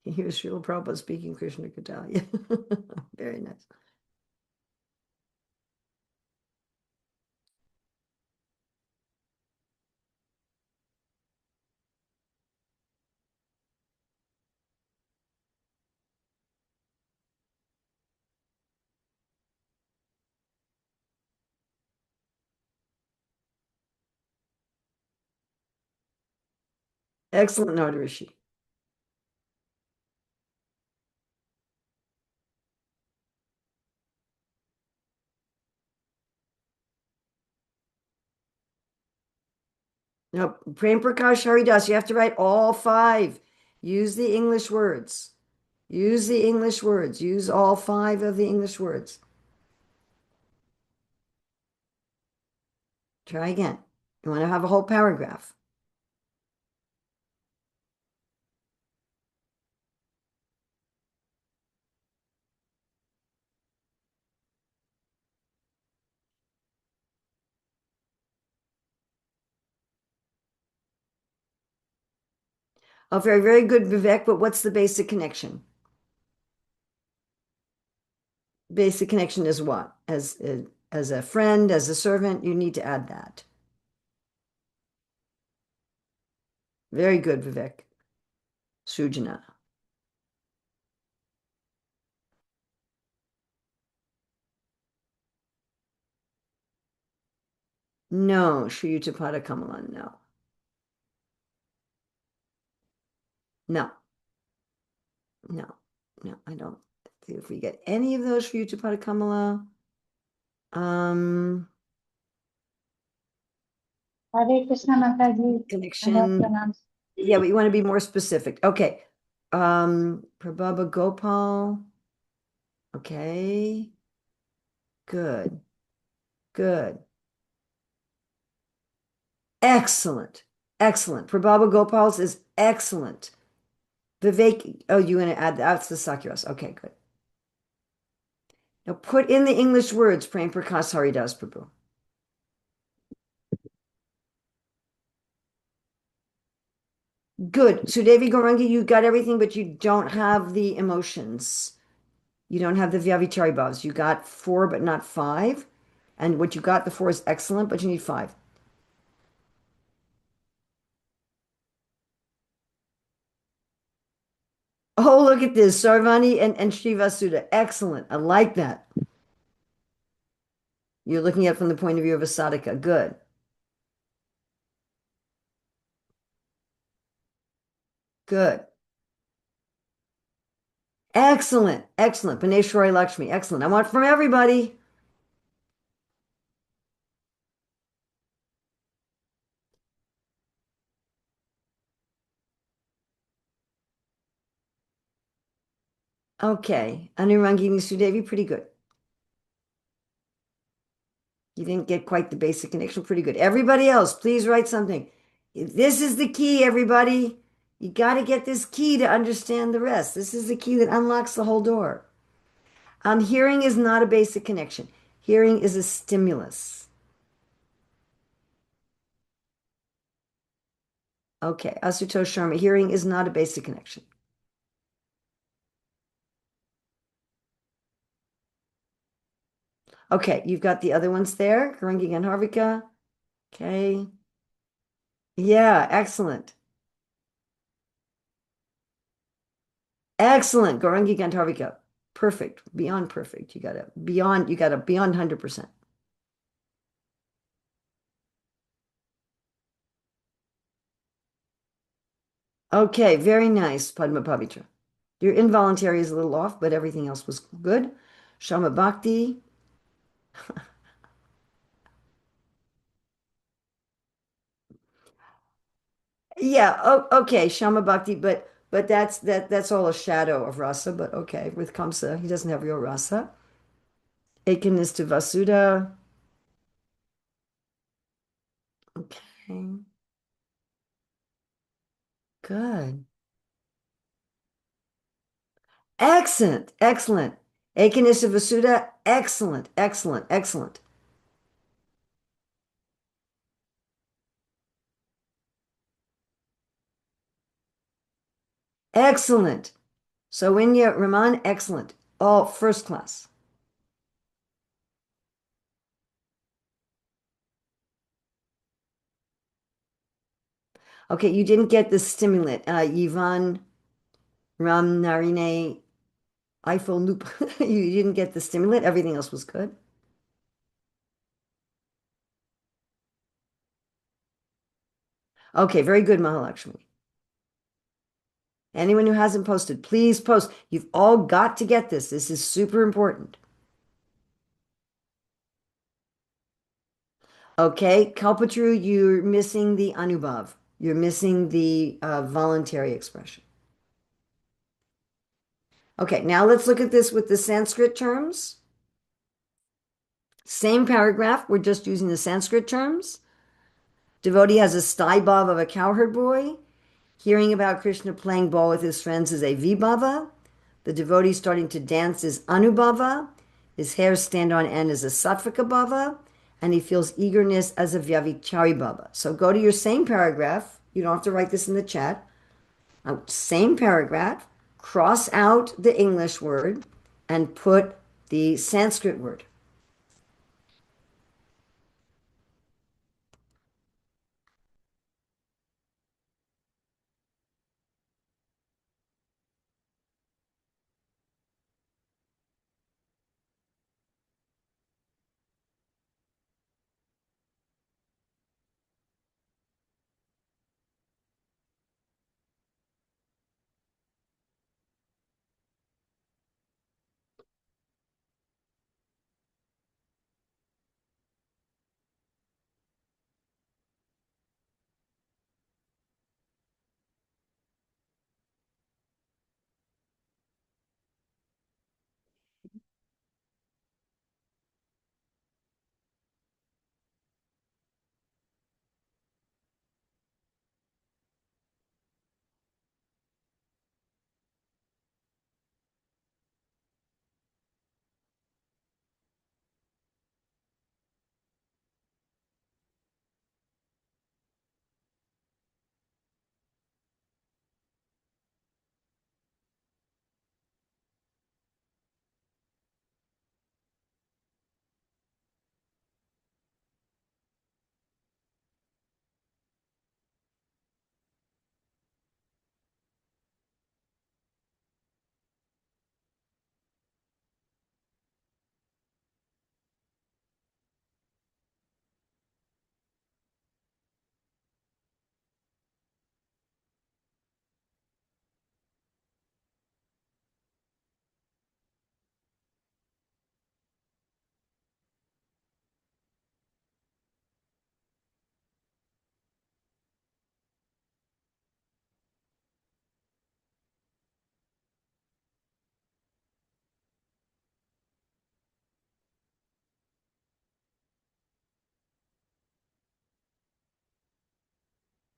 Speaker 4: Here's Srila Prabhupada speaking Krishna Katha. Very nice. Excellent, Narda Rishi. Now, Prem Prakash Haridas, you have to write all five. Use the English words. Use the English words. Use all five of the English words. Try again. You want to have a whole paragraph. Oh, very, very good, Vivek, but what's the basic connection? Basic connection is what? As a friend, as a servant, you need to add that. Very good, Vivek. Sujana. No, Sri Yuttapada Kamalan, no. No. No, no, I don't. See if we get any of those for Yuttapada Kamala.
Speaker 8: Hare Krishna Mataji.
Speaker 4: Connection.
Speaker 8: Pranam.
Speaker 4: Yeah, but you want to be more specific. Okay. Prabhava Gopal. Okay. Good. Good. Excellent. Excellent. Prabhava Gopal's is excellent. Vivek, oh, you want to add that's the Sakiras. Okay, good. Now put in the English words, Prem Prakash Haridas Prabhu. Good. So, Devi Gaurangi, you got everything, but you don't have the emotions. You don't have the Vyavichari bhavs. You got 4, but not 5. And what you got, the 4 is excellent, but you need 5. Oh, look at this. Sarvani and Srivasuda. Excellent. I like that. You're looking at it from the point of view of a sadhaka. Good. Good. Excellent. Excellent. Paneshwari Lakshmi. Excellent. I want from everybody. Okay. Anurangini Sudevi, pretty good. You didn't get quite the basic connection. Pretty good. Everybody else, please write something. This is the key, everybody. You got to get this key to understand the rest. This is the key that unlocks the whole door. Hearing is not a basic connection. Hearing is a stimulus. Okay, Asutosh Sharma, hearing is not a basic connection. Okay, you've got the other ones there. Karangi Gandharvika. Okay. Yeah, excellent. Excellent. Gaurangi Gandharvika. Perfect. Beyond perfect. You got a beyond 100%. Okay, very nice, Padma Pavitra. Your involuntary is a little off, but everything else was good. Shama Bhakti. Yeah, okay, Shama Bhakti, but that's all a shadow of rasa, but okay, with Kamsa, he doesn't have real rasa. Ekanista Vasuda. Okay. Good. Excellent, excellent. Ekanista Vasuda, excellent, excellent, excellent. Excellent. So Inya Raman, excellent. All first class. Okay, you didn't get the stimulant. Yvonne Ramnarine Eiffel Loop. You didn't get the stimulant. Everything else was good. Okay, very good, Mahalakshmi. Anyone who hasn't posted, please post. You've all got to get this. This is super important. Okay, Kalpatru, you're missing the Anubhav. You're missing the voluntary expression. Okay, now let's look at this with the Sanskrit terms. Same paragraph, we're just using the Sanskrit terms. Devotee has a sty bhava of a cowherd boy. Hearing about Krishna playing ball with his friends is a vibhava. The devotee starting to dance is anubhava. His hairs stand on end is a sattvika bhava. And he feels eagerness as a vyavichari bhava. So go to your same paragraph. You don't have to write this in the chat. Same paragraph. Cross out the English word and put the Sanskrit word.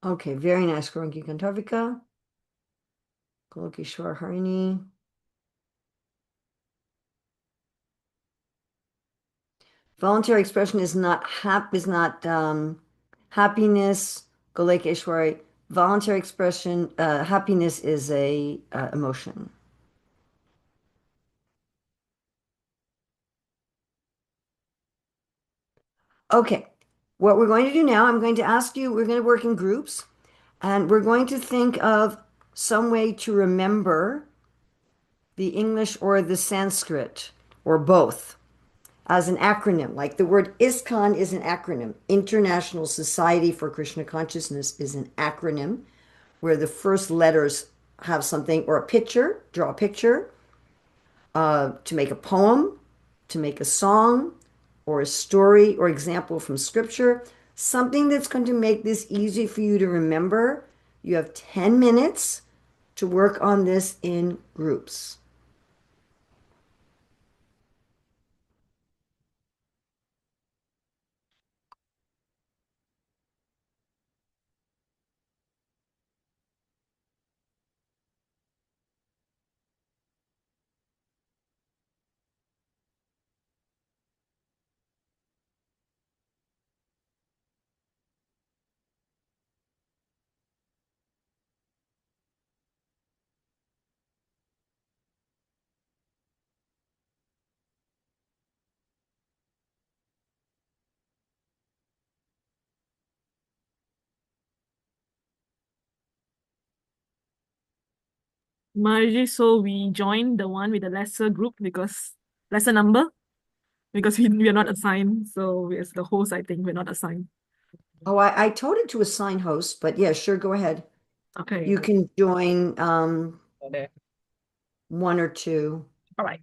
Speaker 4: Okay, very nice, Gorangi Kantavika. Golokeshwar Harini. Voluntary expression is not happiness, Golokeshwari. Voluntary expression, happiness is a emotion. Okay, what we're going to do now, I'm going to ask you, we're going to work in groups, and we're going to think of some way to remember the English or the Sanskrit, or both, as an acronym. Like the word ISKCON is an acronym. International Society for Krishna Consciousness is an acronym. where the first letters have something, or a picture, draw a picture, to make a poem, to make a song, or a story or example from scripture, something that's going to make this easy for you to remember. You have 10 minutes to work on this in groups.
Speaker 2: Margie, so we joined the one with the lesser group because lesser number because we are not assigned. So as the host, I think we're not assigned.
Speaker 4: Oh, I told it to assign hosts, but yeah, sure, go ahead.
Speaker 2: Okay.
Speaker 4: You can join
Speaker 2: Okay.
Speaker 4: one or two.
Speaker 2: All right.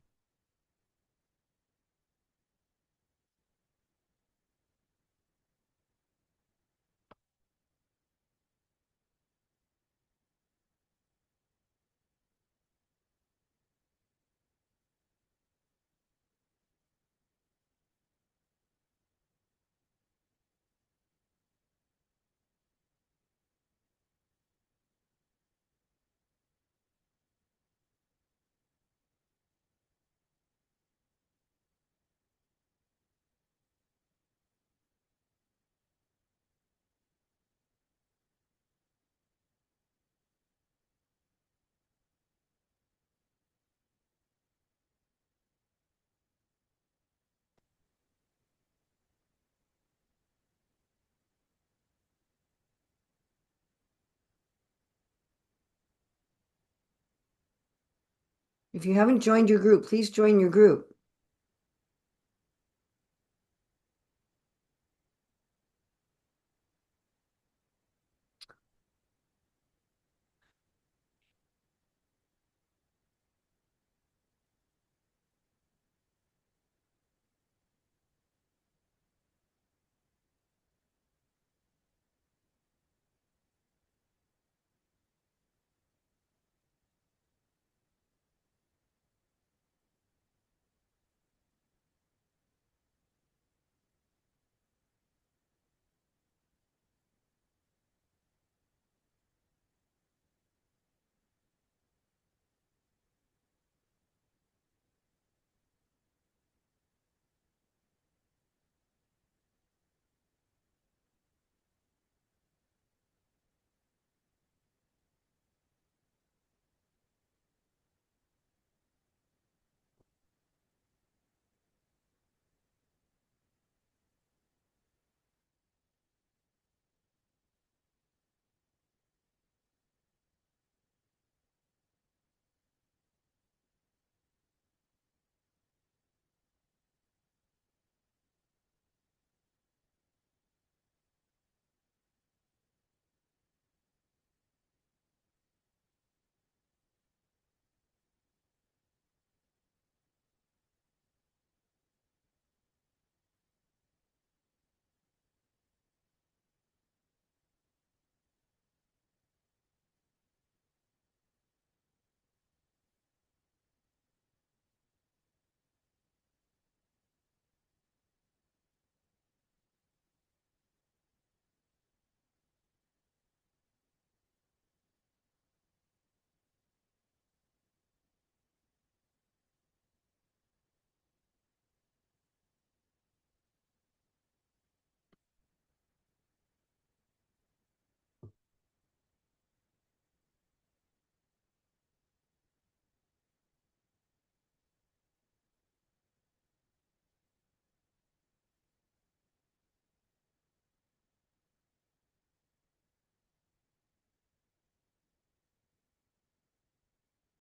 Speaker 4: If you haven't joined your group, please join your group.